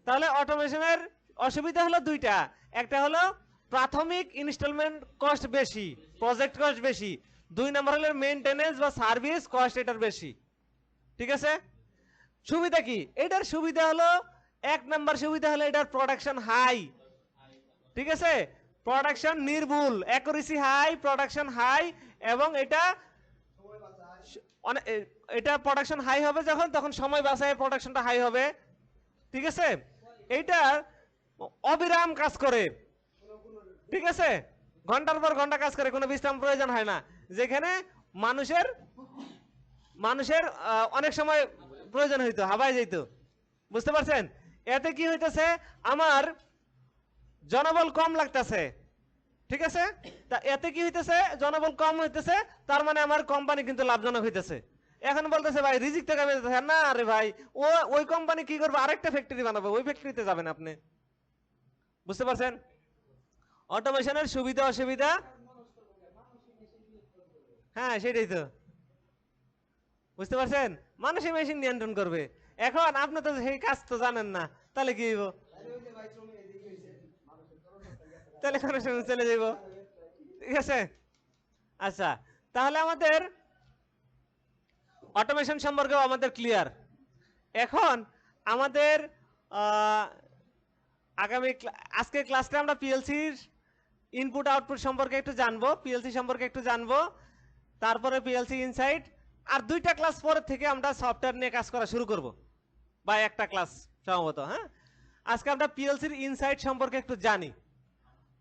তাহলে অটোমেশনের অসুবিধা হলো দুইটা, একটা হলো প্রাথমিক ইনস্টলমেন্ট কস্ট বেশি, প্রজেক্ট কস্ট বেশি। 2 নম্বর হলো মেইনটেনেন্স বা সার্ভিস কস্ট এটার বেশি। ঠিক আছে। সুবিধা কি এটার? সুবিধা হলো 1 নম্বর সুবিধা হলো এটার প্রোডাকশন হাই। ঠিক আছে, প্রোডাকশন নির্ভুল, অ্যাকুরেসি হাই, প্রোডাকশন হাই, এবং এটা এটা প্রোডাকশন হাই হবে যখন, তখন সময় বাঁচায় প্রোডাকশনটা হাই হবে। ঠিক আছে, এইটা অবিরাম কাজ করে। ঠিক আছে, ঘন্টার পর ঘন্টা কাজ করে, কোনো বিশ্রাম প্রয়োজন হয় না। যেখানে মানুষের মানুষের অনেক সময় প্রয়োজন হইতো, হাবায় যাইতো। বুঝতে পারছেন? এতে কি হইতেছে, আমার জনবল কম লাগতেছে। ঠিক আছে, তা এতে কি হইতেছে, জনবল কম হইতেছে, তার মানে আমার কোম্পানি কিন্তু লাভজনক হইতেছে। এখন বলতেছে ভাই রিজিক থেকে না রে ভাই, ও ওই কোম্পানি কি করবে, আরেকটা ফ্যাক্টরি বানাবো, ওই ফ্যাক্টরিতে যাবেন আপনি। বুঝতে পারছেন? অটোমেশনের সুবিধা অসুবিধা, হ্যাঁ সেটাই তো। বুঝতে পারছেন? মানুষই মেশিন নিয়ন্ত্রণ করবে। এখন আপনি তো সেই কাজ তো জানেন না, তাহলে কি হইব? তাহলে কোনো সময় চলে যাইব। ঠিক আছে। আচ্ছা, তাহলে আমাদের অটোমেশন সম্পর্কেও আমাদের ক্লিয়ার। এখন আমাদের আগামী আজকের ক্লাসটা আমরা পিএলসির ইনপুট আউটপুট সম্পর্কে একটু জানবো, পিএলসি সম্পর্কে একটু জানবো, তারপরে পিএলসি ইনসাইট, আর 2টা ক্লাস পরের থেকে আমরা সফটওয়্যার নিয়ে কাজ করা শুরু করব, বা একটা ক্লাস সম্ভবত। হ্যাঁ, আজকে আমরা পিএলসির ইনসাইট সম্পর্কে একটু জানি।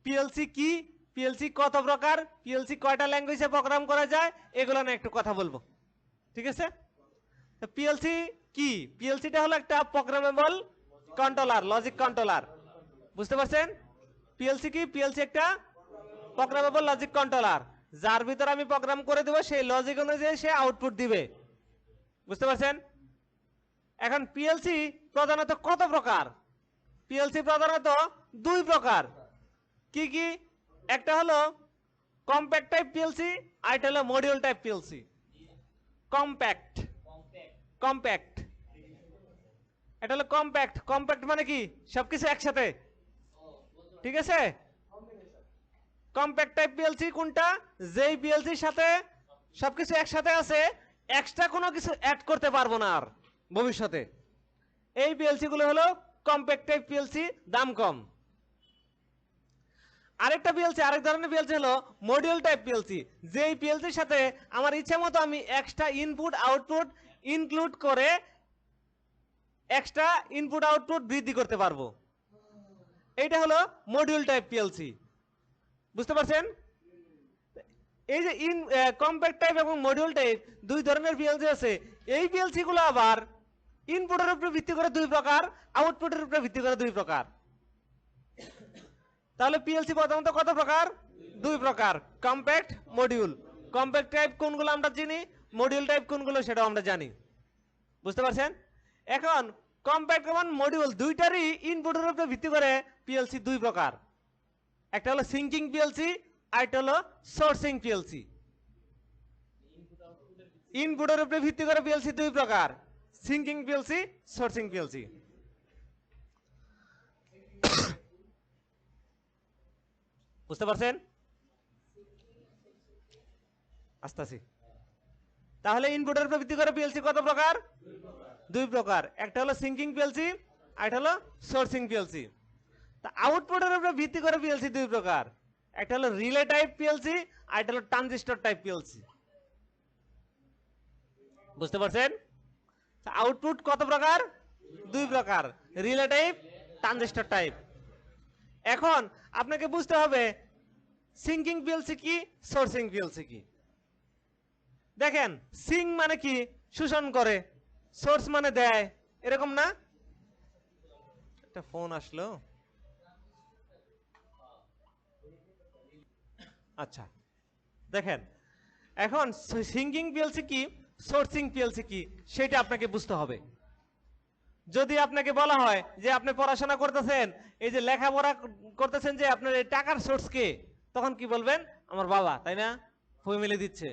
পিএলসি কি, পিএলসি কত প্রকার, পিএলসি কয়টা ল্যাঙ্গুয়েজে প্রোগ্রাম করা যায়, এগুলো নিয়ে একটু কথা বলবো। ঠিক আছে। পিএলসি কি? পিএলসিটা হলো একটা প্রোগ্রামেবল কন্ট্রোলার, লজিক কন্ট্রোলার। বুঝতে পারছেন? পিএলসি কি? পিএলসি একটা প্রোগ্রামেবল লজিক কন্ট্রোলার, যার ভিতরে আমি প্রোগ্রাম করে দেব, সেই লজিক অনুযায়ী সে আউটপুট দিবে। বুঝতে পারছেন? এখন পিএলসি প্রধানত কত প্রকার? পিএলসি প্রধানত 2 প্রকার। কি কি? একটা হলো কম্প্যাক্ট টাইপ পিএলসি, আর একটা হলো module type PLC. Compact, compact, এটা হলো কম্প্যাক্ট। কম্প্যাক্ট মানে কি? সবকিছু একসাথে। ঠিক আছে। কম্প্যাক্ট টাইপ পিএলসি কোনটা? যেই পিএলসির সাথে সবকিছু একসাথে আছে, এক্সট্রা কোনো কিছু অ্যাড করতে পারবো না আর ভবিষ্যতে। এই পিএলসি গুলো হলো কম্প্যাক্ট টাইপ পিএলসি, দাম কম। আরেকটা পিএলসি, আরেক ধরনের পিএলসি হলো মডিউল টাইপ পিএলসি, যেই পিএলসির সাথে আমার ইচ্ছা মতো আমি এক্সট্রা ইনপুট আউটপুট ইনক্লুড করে এক্সট্রা ইনপুট আউটপুট বৃদ্ধি করতে পারবো। এইটা হলো মডিউল টাইপ পিএলসি। বুঝতে পারছেন? এই যে কম্প্যাক্ট টাইপ এবং মডিউল টাইপ 2 ধরনের পিএলসি আছে। এই পিএলসি গুলো আবার ইনপুটের উপরে ভিত্তি করে 2 প্রকার, আউটপুটের উপরে ভিত্তি করে 2 প্রকার। তাহলে পিএলসি প্রথমত কত প্রকার? 2 প্রকার, কম্প্যাক্ট, মডিউল। কম্প্যাক্ট টাইপ কোনগুলো আমরা চিনি, মডিউল টাইপ কোনগুলো সেটাও আমরা জানি। বুঝতে পারছেন? এখন কম্প্যাক্ট এবং মডিউল দুইটারই ইনপুটের উপরে ভিত্তি করে পিএলসি 2 প্রকার। একটা হলো সিঙ্কিং পিএলসি, আর একটা হলো সোর্সিং পিএলসি। ইনপুটের উপরে ভিত্তি করে পিএলসি 2 প্রকার, সিঙ্কিং পিএলসি, সোর্সিং পিএলসি। বুঝতে পারছেন? আসতেছি। তাহলে ইনপুটের উপর ভিত্তি করে পিএলসি কত প্রকার? 2 প্রকার। একটা হলো সিঙ্কিং পিএলসি, আর একটা হলো সোর্সিং পিএলসি। তা আউটপুটের উপর ভিত্তি করে পিএলসি 2 প্রকার। একটা হলো রিলে টাইপ পিএলসি, আর একটা হলো ট্রানজিস্টর টাইপ পিএলসি। বুঝতে পারছেন? আউটপুট কত প্রকার? 2 প্রকার, রিলে টাইপ, ট্রানজিস্টর টাইপ। এখন আপনাকে বুঝতে হবে সিঙ্কিং পিএলসি কি, সোর্সিং পিএলসি কি। দেখেন সিং মানে কি, শোষণ করে, সোর্স মানে দেয়, এরকম না? একটা ফোন আসলো, আচ্ছা দেখেন এখন সিঙ্কিং পিএলসি কি, সোর্সিং পিএলসি কি সেটা আপনাকে বুঝতে হবে। যদি আপনাকে বলা হয় যে আপনি পড়াশোনা করতেছেন, এই যে লেখাপড়া করতেছেন, যে আপনার এই টাকার সোর্স কে, তখন কি বলবেন? আমার বাবা, তাই না? ফ্যামিলি দিচ্ছে।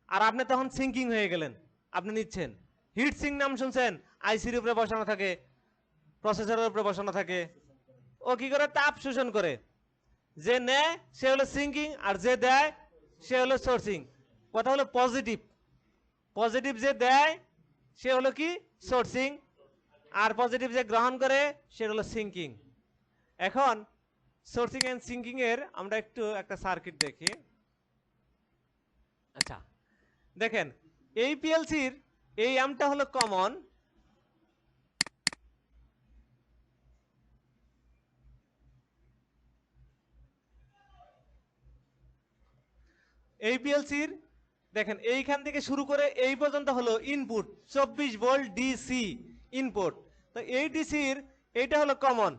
আর আপনি তখন সিঙ্কিং হয়ে গেলেন, আপনি নিচ্ছেন। হিট সিং নাম শুনছেন? আইসির উপরে বসানো থাকে, প্রসেসরের উপরে বসানো থাকে, ও কি করে? তাপ শোষণ করে। যে নেয় সে হলো সিঙ্কিং, আর যে দেয় সে হলো সোর্সিং। কথা হলো পজিটিভ, পজিটিভ যে দেয় সে হলো কি? সোর্সিং, আর পজিটিভ যে গ্রহণ করে সে হলো সিঙ্কিং। এখন সোর্সিং এন্ড সিঙ্কিং এর আমরা একটু একটা সার্কিট দেখি। আচ্ছা দেখেন এই পিএলসির এই অ্যাম্পটা হলো কমন, এই পিএলসির দেখেন এইখান থেকে শুরু করে এই পর্যন্ত হলো ইনপুট 24 ভোল্ট ডিসি ইনপুট। তো এই ডিসির এইটা হলো কমন।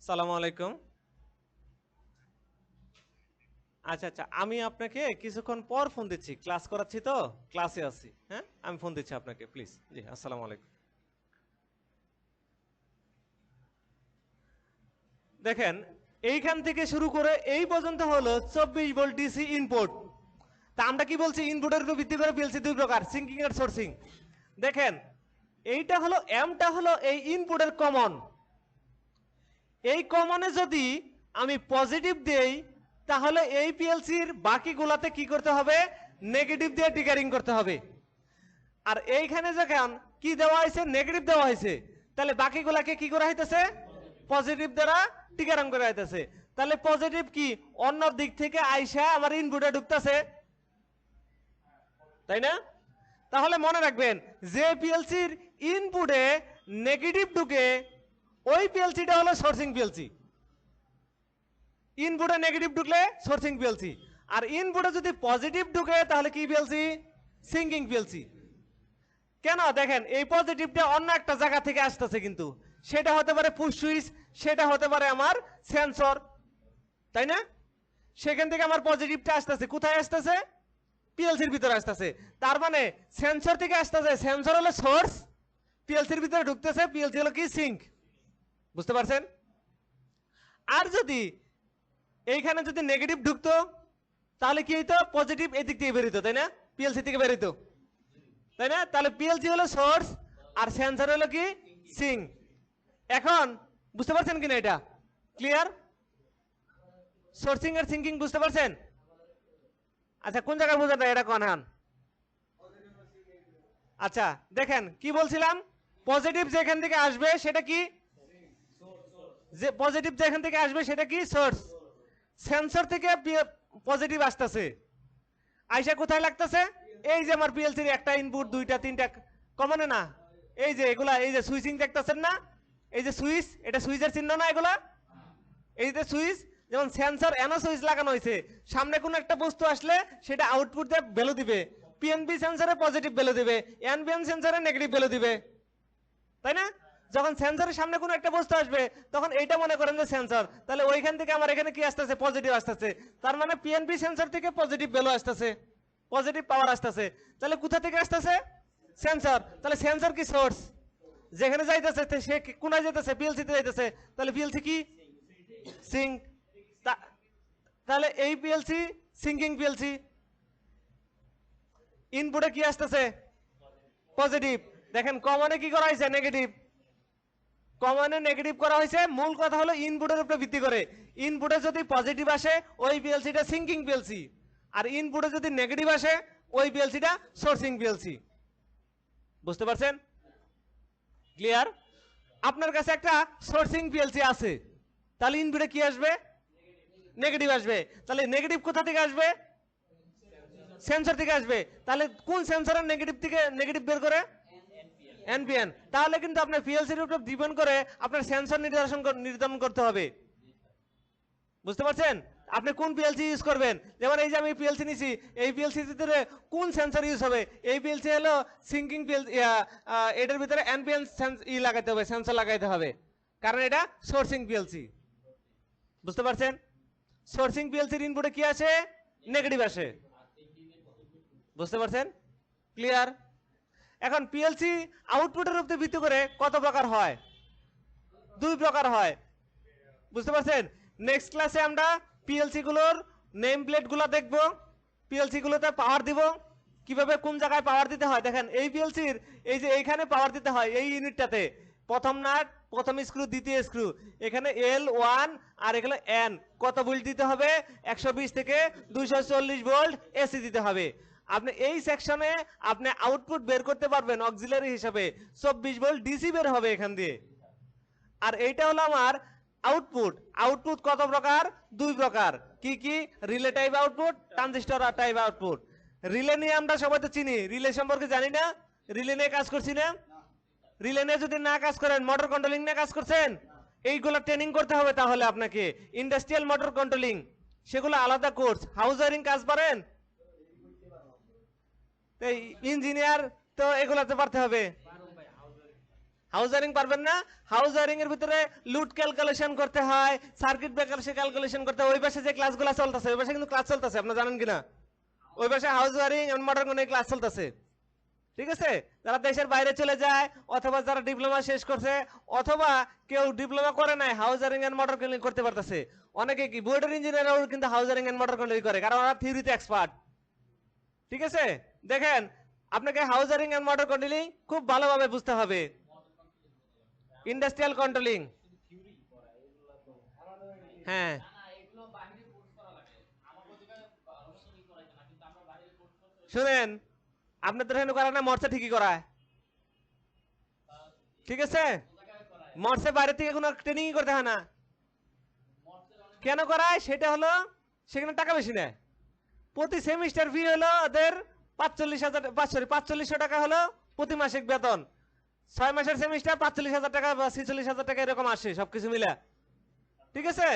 সালামু আলাইকুম। আচ্ছা আচ্ছা, আমি আপনাকে কিছুক্ষণ পর ফোন দিচ্ছি, ক্লাস করাচ্ছি তো, ক্লাসে আছি। হ্যাঁ আমি ফোন দিচ্ছি আপনাকে, প্লিজ। জি আসসালামু আলাইকুম। দেখেন এইখান থেকে শুরু করে এই পর্যন্ত হলো 24 ভোল্ট ডিসি ইনপুট। তা আমরা কি বলছি? ইনপুটের উপর ভিত্তি করে পিএলসি দুই প্রকার, সিঙ্কিং আর সোর্সিং। দেখেন এইটা হলো এমটা হলো এই ইনপুটের কমন। এই কমনে যদি আমি পজিটিভ দেই তাহলে এই পিএলসির বাকিগুলাতে কি করতে হবে? নেগেটিভ দিয়ে ট্রিগারিং করতে হবে। আর এইখানে যখন কি দেওয়া হয়েছে? নেগেটিভ দেওয়া হয়েছে, তাহলে বাকিগুলাকে কি করা হইতেছে? পজিটিভ দ্বারা ট্রিগারিং করা হইতেছে। তাহলে পজিটিভ কি অন্য দিক থেকে আইসা আমার ইনপুটে ঢুকতেছে, তাই না? তাহলে মনে রাখবেন যে পিএলসির ইনপুটে নেগেটিভ ঢুকে ওই পিএলসিটা হলো সোর্সিং পিএলসি। ইনপুটে নেগেটিভ ঢুকলে সোর্সিং পিএলসি, আর ইনপুটে যদি পজিটিভ ঢুকে তাহলে কি পিএলসি? Sinking PLC. কেন? দেখেন এই পজিটিভটা অন্য একটা জায়গা থেকে আসতেছে, কিন্তু সেটা হতে পারে পুশ সুইচ, সেটা হতে পারে আমার সেন্সর, তাই না? সেখান থেকে আমার পজিটিভটা আসতেছে, কোথায় আসতেছে? পিএলসির ভিতরে আসতেছে। তার মানে সেন্সর থেকে আসতেছে, সেন্সর হলো সোর্স, পিএলসির ভিতরে ঢুকতেছে, পিএলসি হলো কি? সিঙ্ক। বুঝতে পারছেন? আর যদি এইখানে যদি নেগেটিভ ঢুকতো তাহলে কি হইতো? পজিটিভ এদিক থেকে বেরোতো, তাই না? পিএলসি থেকে বেরোতো, তাই না? তাহলে পিএলসি হলো সোর্স আর সেন্সর হলো কি? সিঙ্ক। এখন বুঝতে পারছেন কিনা এটা? ক্লিয়ার? সোর্সিং আর সিঙ্কিং বুঝতে পারছেন? আচ্ছা কোন জায়গায় বোঝা যায় এটা কোন? আচ্ছা দেখেন কি বলছিলাম, পজিটিভ যেখান থেকে আসবে সেটা কি? যে পজিটিভ যেখান থেকে আসবে সেটা কি? সোর্স। সেন্সর থেকে পজিটিভ আসতেছে, আইসা কোথায় লাগতেছে? এই যে আমার পিএলসির একটা ইনপুট, দুইটা, তিনটা, কমনে না? এই যে এগুলা, এই যে সুইচিং দেখতেছেন না? এই যে সুইচ, এটা সুইচের চিহ্ন না এগুলা? এই যে সুইচ, যেমন সেন্সর এনো সুইচ লাগানো হয়েছে, সামনে কোনো একটা বস্তু আসলে সেটা আউটপুট দিয়ে ভ্যালু দিবে। পিএনপি সেন্সরে পজিটিভ ভ্যালু দিবে, এনপিএন সেন্সরে নেগেটিভ ভ্যালু দিবে, তাই না? যখন সেন্সরের সামনে কোনো একটা বস্তু আসবে তখন এইটা মনে করেন যে সেন্সর, তাহলে ওইখান থেকে আমার এখানে কি আসতেছে? পজিটিভ আসতেছে। তার মানে পিএনপি সেন্সর থেকে পজিটিভ ভ্যালু আসতেছে, পজিটিভ পাওয়ার আসতেছে। তাহলে কোথা থেকে আসতেছে? সেন্সর। তাহলে সেন্সর কি? সোর্স। যেখানে যাইতেছে সে কোনায় যেতেছে? পিএলসি তে যাইতেছে, তাহলে পিএলসি কি? সিঙ্ক। তাহলে এই পিএলসি সিঙ্কিং পিএলসি। ইনপুটে কি আসতেছে? পজিটিভ। দেখেন কমনে কি করা হয়েছে? নেগেটিভ। কমনে নেগেটিভ করা হয়েছে, মূল কথা হলো ইনপুটের উপরে ভিত্তি করে। ইনপুটে যদি পজিটিভ আসে ওই পিএলসিটা সিঙ্কিং পিএলসি, আর ইনপুটে যদি নেগেটিভ আসে ওই পিএলসিটা সোর্সিং পিএলসি। বুঝতে পারছেন? ক্লিয়ার? আপনার কাছে একটা সোর্সিং পিএলসি আছে, তাহলে ইনপুটে কি আসবে? নেগেটিভ আসবে। তাহলে নেগেটিভ কোথা থেকে আসবে? সেন্সর থেকে আসবে। তাহলে কোন সেন্সরের নেগেটিভ থেকে নেগেটিভ বের করে? এনপিএন। তাহলে কিন্তু আপনার পিএলসির উপর ডিপেন্ড করে আপনার সেন্সর নির্ধারণ করতে হবে। বুঝতে পারছেন? আপনি কোন পিএলসি ইউজ করবেন। যেমন এই যে আমি পিএলসি নিছি, এই পিএলসির ভিতরে কোন সেন্সর ইউজ হবে। এই পিএলসি হলো সিঙ্কিং পিএলসি, এটার ভিতরে এনপিএন লাগাইতে হবে, সেন্সর লাগাইতে হবে, কারণ এটা সোর্সিং পিএলসি। বুঝতে পারছেন? সোর্সিং পিএলসির ইনপুটে কি আসে? নেগেটিভ আসে। বুঝতে পারছেন? ক্লিয়ার? এখন পিএলসি আউটপুটের উপর ভিত্তি করে কত প্রকার হয়? 2 প্রকার হয়। বুঝতে পারছেন? নেক্সট ক্লাসে আমরা পিএলসি গুলোর নেম প্লেট গুলো দেখবো, পিএলসি গুলোতে পাওয়ার দিব, কিভাবে কোন জায়গায় পাওয়ার দিতে হয়। দেখেন এই পিএলসির এই যে এইখানে পাওয়ার দিতে হয় এই ইউনিটটাতে, প্রথম নাট, প্রথম স্ক্রু, দ্বিতীয় স্ক্রু, এখানে L1 আর এখানে N, কত ভোল্ট দিতে হবে? 120 থেকে 240 ভোল্ট এসি দিতে হবে। আপনি এই সেকশনে আপনি আউটপুট বের করতে পারবেন অক্সিলারি হিসাবে 24 ভোল্ট ডিসি বের হবে এখান দিয়ে। আর এইটা হলো আমার আউটপুট। আউটপুট কত প্রকার? 2 প্রকার। কি কি? Relay type output, transistor type output. Relay নিয়ে আমরা সবাই তো চিনি, রিলে সম্পর্কে জানি না? রিলে নিয়ে কাজ করছি না? রিলে নিয়ে যদি না কাজ করেন, মোটর কন্ট্রোলিং নিয়ে কাজ করছেন, এইগুলো ট্রেনিং করতে হবে তাহলে আপনাকে। ইন্ডাস্ট্রিয়াল মোটর কন্ট্রোলিং, সেগুলো আলাদা কোর্স। হাউস ওয়ারিং কাজ পারেন? ইঞ্জিনিয়ার তো এগুলাতে পারতে হবে। হাউস ওয়ারিং পারবেন না? হাউস ওয়ারিং এর ভিতরে লুড ক্যালকুলেশন করতে হয়, সার্কিট ব্রেকার ক্যালকুলেশন করতে হয়। ওই পাশে যে ক্লাসগুলো চলতেছে, ওই পাশে কিন্তু ক্লাস চলতেছে, আপনি জানেন কিনা? ওই পাশে house wiring and motor controlling class চলতেছে। ঠিক আছে? যারা দেশের বাইরে চলে যায়, অথবা যারা ডিপ্লোমা শেষ করছে, অথবা কেউ ডিপ্লোমা করে নাই, house wiring and motor controlling করতে পারতেছে। অনেকে কি বোর্ডের ইঞ্জিনিয়ারও কিন্তু house wiring and motor controlling করে, কারণ ওরা থিওরিতে এক্সপার্ট। ঠিক আছে? দেখেন, আপনাকে house wiring and motor controlling খুব ভালোভাবে বুঝতে হবে। ইন্ডাস্ট্রিয়াল কন্ট্রোলিং, হ্যাঁ, শুনেন, আপনাদের এখানে করায় না, মর্সে ঠিকই করায়। ঠিক আছে? মর্সে বাইরে থেকে কোনো ট্রেনিং করতে হয় না। কেন করায়? সেটা হলো সেখানে টাকা বেশি নেয়। প্রতি সেমিস্টার ফি হলো ওদের 45,000 টাকা হলো প্রতি মাসিক বেতন। 6 মাসের সেমিস্টার 45,000 টাকা বা 46,000 টাকা এরকম আসে সবকিছু মিলে। ঠিক আছে?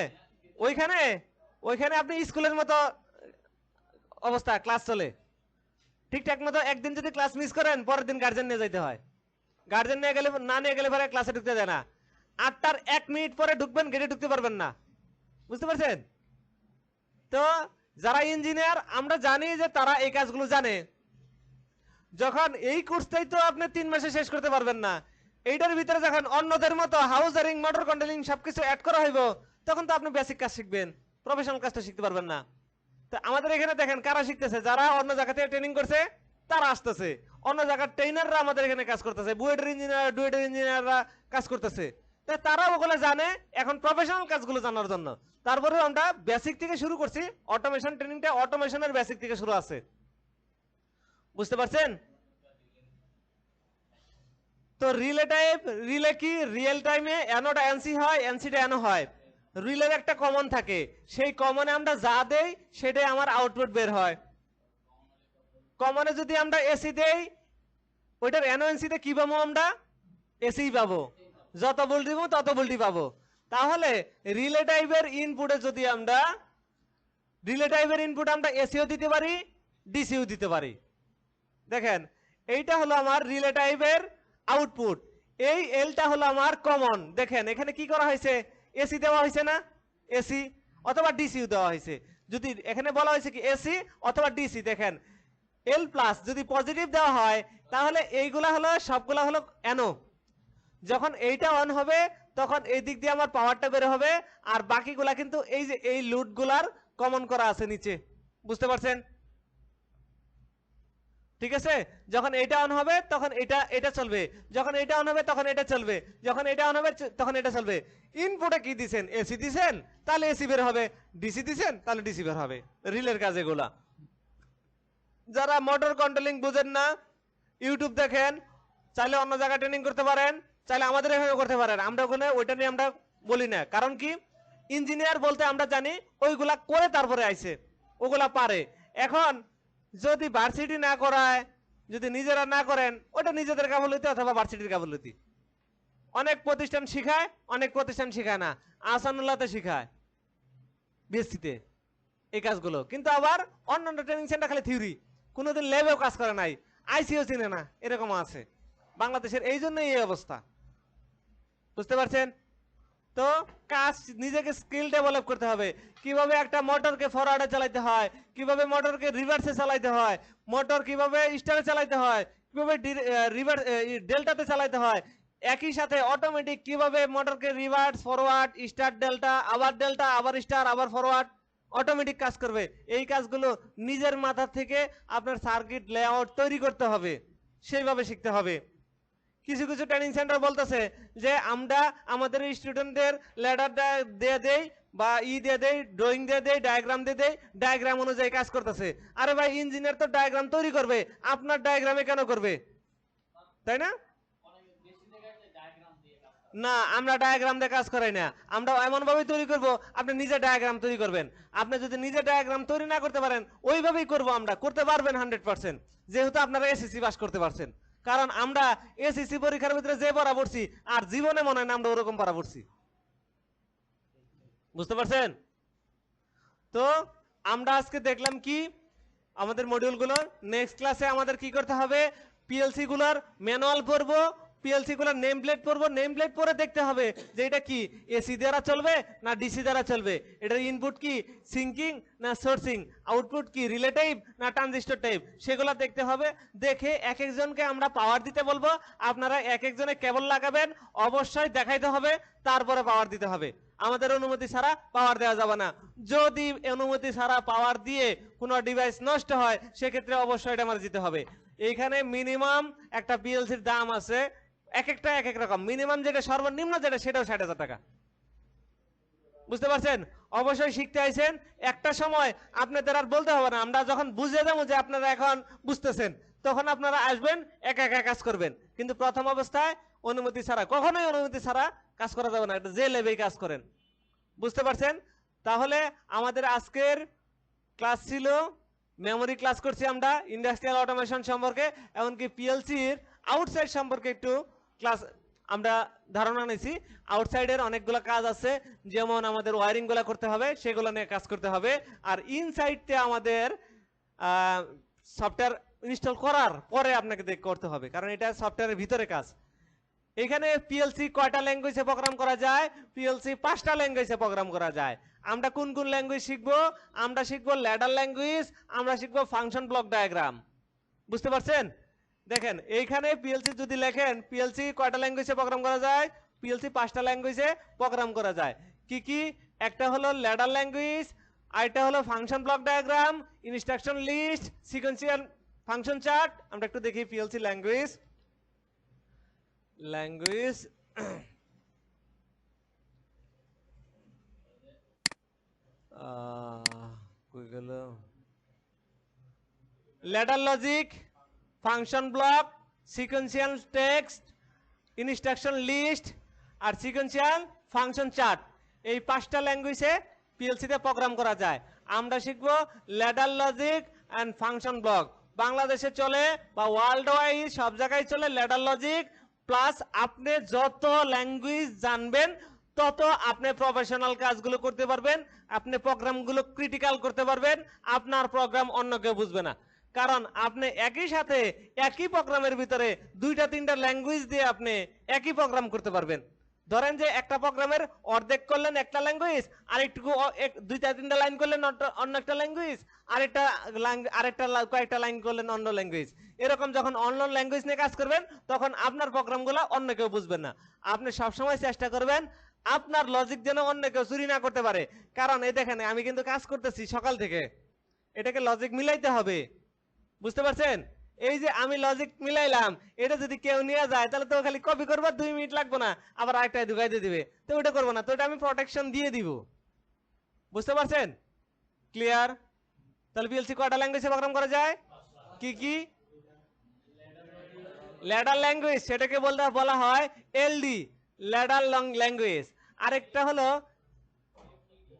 ওইখানে ওইখানে আপনি স্কুলের মতো অবস্থা, ক্লাস চলে ঠিকঠাক মতো। একদিন যদি ক্লাস মিস করেন, পরের দিন গার্জেন নিয়ে যেতে হয়। গার্জেন নিয়ে গেলে, না নিয়ে গেলে পরে ক্লাসে ঢুকতে দেয় না। 8টার 1 মিনিট পরে ঢুকবেন, গেটে ঢুকতে পারবেন না। বুঝতে পারছেন? তো যারা ইঞ্জিনিয়ার, আমরা জানি যে তারা এই কাজগুলো জানে। যখন এই কোর্সটাই তো আপনি 3 মাসে শেষ করতে পারবেন না, এইটার ভিতরে যখন অন্যদের মতো হাউস ওয়ারিং, মোটর কন্ট্রোলিং সবকিছু অ্যাড করা হইব, তখন তো আপনি বেসিক কাজ শিখবেন, প্রফেশনাল কাজটা শিখতে পারবেন না। তো আমাদের এখানে দেখেন কারা শিখতেছে, যারা অন্য জায়গা থেকে ট্রেনিং করছে তারা আসতেছে, অন্য জায়গার ট্রেনাররা আমাদের এখানে কাজ করতেছে, বুয়েটের ইঞ্জিনিয়ার, ডুয়েটের ইঞ্জিনিয়াররা কাজ করতেছে। তারা ওগুলো জানে এখন প্রফেশনাল কাজগুলো জানার জন্য। তারপরে আমরা বেসিক থেকে শুরু করছি, অটোমেশন ট্রেনিংটা অটোমেশনের বেসিক থেকে শুরু আছে। বুঝতে পারছেন? তো রিলে টাইপ, রিলে কি? রিয়েল টাইমে অ্যানোটা এনসি হয়, এনসিটা অ্যানো হয়। রিলের একটা কমন থাকে, সেই কমনে আমরা যা দেই সেটাই আমার আউটপুট বের হয়। কমনে যদি আমরা এসি দেই, ওইটার অ্যানো এনসিতে কি পাবো? আমরা এসি পাবো। যত ভোল্ট দিব তত ভোল্টই পাবো। তাহলে রিলে টাইপের ইনপুটে যদি আমরা এসিও দিতে পারি, ডিসিও দিতে পারি। দেখেন, এইটা হলো আমার রিলে টাইপের আউটপুট। এই এলটা হলো আমার কমন। দেখেন এখানে কি করা হয়েছে? এসি দেওয়া হয়েছে না? এসি অথবা ডিসিও দেওয়া হয়েছে। যদি এখানে বলা হয়েছে কি এসি অথবা ডিসি, দেখেন এল প্লাস যদি পজিটিভ দেওয়া হয়, তাহলে এইগুলা হলো সবগুলা হলো অ্যানো। যখন এইটা অন হবে, তখন এই দিক দিয়ে আমার পাওয়ারটা বের হবে, আর বাকিগুলা কিন্তু এই যে এই লুটগুলার কমন করা আছে নিচে। বুঝতে পারছেন? ঠিক আছে? যখন এটা অন হবে তখন এটা চলবে, যখন এটা অন হবে তখন এটা চলবে, যখন এটা অন হবে তখন এটা চলবে। ইনপুটে কি দিবেন? এসি দিবেন, তাহলে এসি বের হবে। ডিসি দিবেন, তাহলে ডিসি বের হবে। রিলের কাজ এগুলা। যারা মোটর কন্ট্রোলিং বুঝেন না, ইউটিউব দেখেন, চাইলে অন্য জায়গায় ট্রেনিং করতে পারেন, চাইলে আমাদের এখানে করতে পারেন। আমরা ওখানে ওইটা নিয়ে আমরা বলি না, কারণ কি ইঞ্জিনিয়ার বলতে আমরা জানি ওইগুলা করে তারপরে আইছে, ওগুলা পারে। এখন যদি ভার্সিটি না করায়, যদি নিজেরা না করেন ওটা নিজেদের গাফলতি অথবা ভার্সিটির গাফলতি। অনেক প্রতিষ্ঠান শিখায়, অনেক প্রতিষ্ঠান শিখায় না। আহসানুল্লাহতে শিখায়, বিএসসিতে এই কাজগুলো, কিন্তু আবার অন্যান্য ট্রেনিং সেন্টার খালি থিওরি, কোনোদিন ল্যাবেও কাজ করে নাই, আইসিও চিনে না, এরকম আছে বাংলাদেশের। এই জন্যই এই অবস্থা, বুঝতে পারছেন? তো কাজ নিজেকে স্কিল ডেভেলপ করতে হবে, কিভাবে একটা মোটরকে ফরওয়ার্ডে চালাতে হয়, কিভাবে মোটরকে রিভার্সে চালাতে হয়, মোটর কিভাবে স্টারে চালাতে হয়, কিভাবে রিভার্স ডেল্টাতে চালাতে হয়, একই সাথে অটোমেটিক কিভাবে মোটরকে রিভার্স ফরওয়ার্ড স্টার ডেল্টা আবার স্টার আবার ফরওয়ার্ড অটোমেটিক কাজ করবে। এই কাজগুলো নিজের মাথা থেকে আপনার সার্কিট লেআউট তৈরি করতে হবে, সেইভাবে শিখতে হবে। কিছু কিছু ট্রেনিং সেন্টার বলতেছে যে আমরা আমাদের স্টুডেন্টদের ল্যাডার দিয়ে দেই বা দিয়ে দেই, ড্রয়িং দিয়ে দেই, ডায়াগ্রাম দিয়ে দেই, ডায়াগ্রাম অনুযায়ী কাজ করতেছে। আরে ভাই, ইঞ্জিনিয়ার তো ডায়াগ্রাম তৈরি করবে, আপনার ডায়াগ্রামে কেন করবে? তাই না? না, আমরা ডায়াগ্রাম দিয়ে কাজ করাই না, আমরা এমন ভাবে তৈরি করব আপনি নিজে ডায়াগ্রাম তৈরি করবেন। আপনি যদি নিজে ডায়াগ্রাম তৈরি না করতে পারেন, ওইভাবেই করব আমরা, করতে পারবেন 100%, যেহেতু আপনারা এসএসসি পাস করতে পারছেন। কারণ আমরা এসএসসি পরীক্ষার ভিতরে যে পড়া পড়ছি আর জীবনে মনে হয় না আমরা ওরকম পড়া পড়ছি, বুঝতে পারছেন? তো আমরা আজকে দেখলাম কি আমাদের মডিউলগুলো, নেক্সট ক্লাসে আমাদের কি করতে হবে, পিএলসি গুলোর ম্যানুয়াল পড়বো, পিএলসি গুলোর নেম প্লেট পড়বো, নেম প্লেট পরে দেখতে হবে যে এটা কি এসি দ্বারা চলবে না ডিসি দ্বারা চলবে, এটার ইনপুট কি সিঙ্কিং না সোর্সিং, আউটপুট কি রিলেটিভ না ট্রানজিস্টর টাইপ, সেগুলো দেখতে হবে। দেখে এক একজনকে আমরা পাওয়ার দিতে বলবো, আপনারা এক একজনে কেবল লাগাবেন, অবশ্যই দেখাইতে হবে, তারপরে পাওয়ার দিতে হবে। আমাদের অনুমতি ছাড়া পাওয়ার দেওয়া যাবে না। যদি অনুমতি ছাড়া পাওয়ার দিয়ে কোনো ডিভাইস নষ্ট হয়, সেক্ষেত্রে অবশ্যই এটা আমার দিতে হবে। এইখানে মিনিমাম একটা পিএলসির দাম আছে, এক একটা এক এক রকম, মিনিমাম যেটা সর্বনিম্ন যেটা সেটাও 60,000 টাকা, বুঝতে পারছেন? অবশ্যই শিখতে আইছেন, একটা সময় আপনাদের আর বলতে হবে না, আমরা যখন বুঝে যাবো যে আপনারা এখন বুঝতেছেন, তখন আপনারা আসবেন, একা একা কাজ করবেন। কিন্তু প্রথম অবস্থায় অনুমতি ছাড়া, কখনোই অনুমতি ছাড়া কাজ করা যাবে না, এটা যে লেভেলে কাজ করেন, বুঝতে পারছেন? তাহলে আমাদের আজকের ক্লাস ছিল মেমোরি ক্লাস করছি আমরা, ইন্ডাস্ট্রিয়াল অটোমেশন সম্পর্কে, এমনকি পিএলসির আউটসাইড সম্পর্কে একটু ক্লাস আমরা ধারণা নিয়েছি। আউটসাইডের অনেকগুলো কাজ আছে, যেমন আমাদের ওয়ারিং গুলা করতে হবে, সেগুলো নিয়ে কাজ করতে হবে। আর ইনসাইডতে আমাদের সফটওয়্যার ইনস্টল করার পরে আপনাকে করতে হবে, কারণ এটা সফটওয়্যারের ভিতরে কাজ। এখানে পিএলসি কয়টা ল্যাঙ্গুয়েজে প্রোগ্রাম করা যায়? পিএলসি 5টা ল্যাঙ্গুয়েজে প্রোগ্রাম করা যায়। আমরা কোন কোন ল্যাঙ্গুয়েজ শিখবো? আমরা শিখবো ল্যাডার ল্যাঙ্গুয়েজ, আমরা শিখবো ফাংশন ব্লক ডায়াগ্রাম, বুঝতে পারছেন? দেখেন এইখানে পিএলসি যদি লেখেন, পিএলসি কয়টা ল্যাঙ্গুয়েজে প্রোগ্রাম করা যায়? পিএলসি 5টা ল্যাঙ্গুয়েজে প্রোগ্রাম করা যায়। কি কি? একটা হলো ল্যাডার ল্যাঙ্গুয়েজ, আরেকটা হলো function block diagram, instruction list, sequential function chart. আমরা একটু দেখি পিএলসি ল্যাঙ্গুয়েজ কই গেল? Ladder logic, function block, sequential text, instruction list আর সিকোয়েন্সিয়াল ফাংশন চার্ট। এই 5টা ল্যাঙ্গুয়েজে পিএলসিতে প্রোগ্রাম করা যায়। আমরা শিখবো ladder logic and function block. বাংলাদেশে চলে বা ওয়ার্ল্ড ওয়াইড সব জায়গায় চলে ল্যাডার লজিক। প্লাস আপনি যত ল্যাঙ্গুয়েজ জানবেন তত আপনি প্রফেশনাল কাজগুলো করতে পারবেন, আপনি প্রোগ্রামগুলো ক্রিটিক্যাল করতে পারবেন, আপনার প্রোগ্রাম অন্য কেউ বুঝবে না। কারণ আপনি একই সাথে একই প্রোগ্রামের ভিতরে 2টা-3টা ল্যাঙ্গুয়েজ দিয়ে আপনি একই প্রোগ্রাম করতে পারবেন। ধরেন যে একটা প্রোগ্রামের অর্ধেক করলেন একটা ল্যাঙ্গুয়েজ, আরেকটু 2-3টা লাইন করলেন অন্য একটা ল্যাঙ্গুয়েজ, আরেকটা কয়েকটা লাইন করলেন অন্য ল্যাঙ্গুয়েজ। এরকম যখন অন্য ল্যাঙ্গুয়েজ নিয়ে কাজ করবেন, তখন আপনার প্রোগ্রামগুলো অন্য কেউ বুঝবেন না। আপনি সবসময় চেষ্টা করবেন আপনার লজিক যেন অন্য কেউ চুরি না করতে পারে। কারণ এই দেখেন আমি কিন্তু কাজ করতেছি সকাল থেকে, এটাকে লজিক মিলাইতে হবে, বুঝতে পারছেন? এই যে আমি লজিক মিলাইলাম, এটা যদি কেউ নিয়ে যায় তাহলে তো খালি কপি করবো, 2 মিনিট লাগবে না, আবার আরেকটা ঢুকাই দিয়ে দিবে, তো ওটা করবো না, তো এটা আমি প্রোটেকশন দিয়ে দিব, বুঝতে পারছেন? ক্লিয়ার? তাহলে পিএলসি কয়টা ল্যাঙ্গুয়েজে প্রোগ্রাম করা যায়? কি কি? ল্যাডার ল্যাঙ্গুয়েজ, সেটাকে বলা হয় এলডি, ল্যাডার ল্যাঙ্গুয়েজ। আরেকটা হলো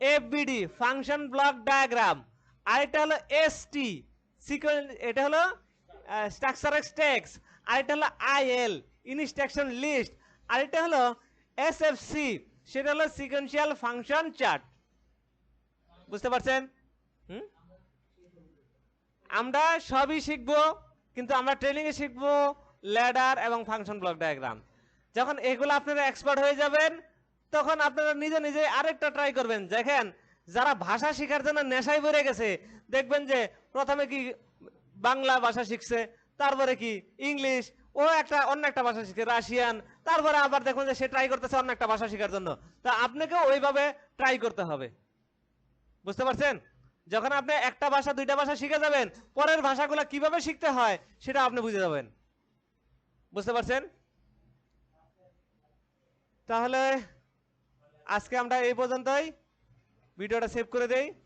এফবিডি, ফাংশন ব্লক ডায়াগ্রাম। আরেকটা হলো এসটি, এটা হলো স্ট্রাকচার টেক্স, আরেকটা হলো আইএল ইনস্ট্রাকশন লিস্ট, আরেকটা হলো এসএফসি, সেটা হলো সিকোয়েন্সিয়াল ফাংশন চার্ট। বুঝতে পারছেন? আমরা সবই শিখবো, কিন্তু আমরা ট্রেনিং এ শিখবো ল্যাডার এবং ফাংশন ব্লক ডায়াগ্রাম। যখন এগুলো আপনারা এক্সপার্ট হয়ে যাবেন, তখন আপনারা নিজে নিজে আরেকটা ট্রাই করবেন। দেখেন, যারা ভাষা শেখার জন্য নেশায় পড়ে গেছে, দেখবেন যে প্রথমে কি বাংলা ভাষা শিখছে, তারপরে কি ইংলিশ, ও একটা অন্য একটা ভাষা শিখছে রাশিয়ান, তারপরে আবার দেখুন যে সে ট্রাই করতেছে অন্য একটা ভাষা শেখার জন্য। তা আপনাকেও ওইভাবে ট্রাই করতে হবে। বুঝতে পারছেন? যখন আপনি একটা ভাষা দুইটা ভাষা শিখে যাবেন, পরের ভাষাগুলো কিভাবে শিখতে হয় সেটা আপনি বুঝে যাবেন। বুঝতে পারছেন? তাহলে আজকে আমরা এই পর্যন্তই, ভিডিওটা সেভ করে দেই।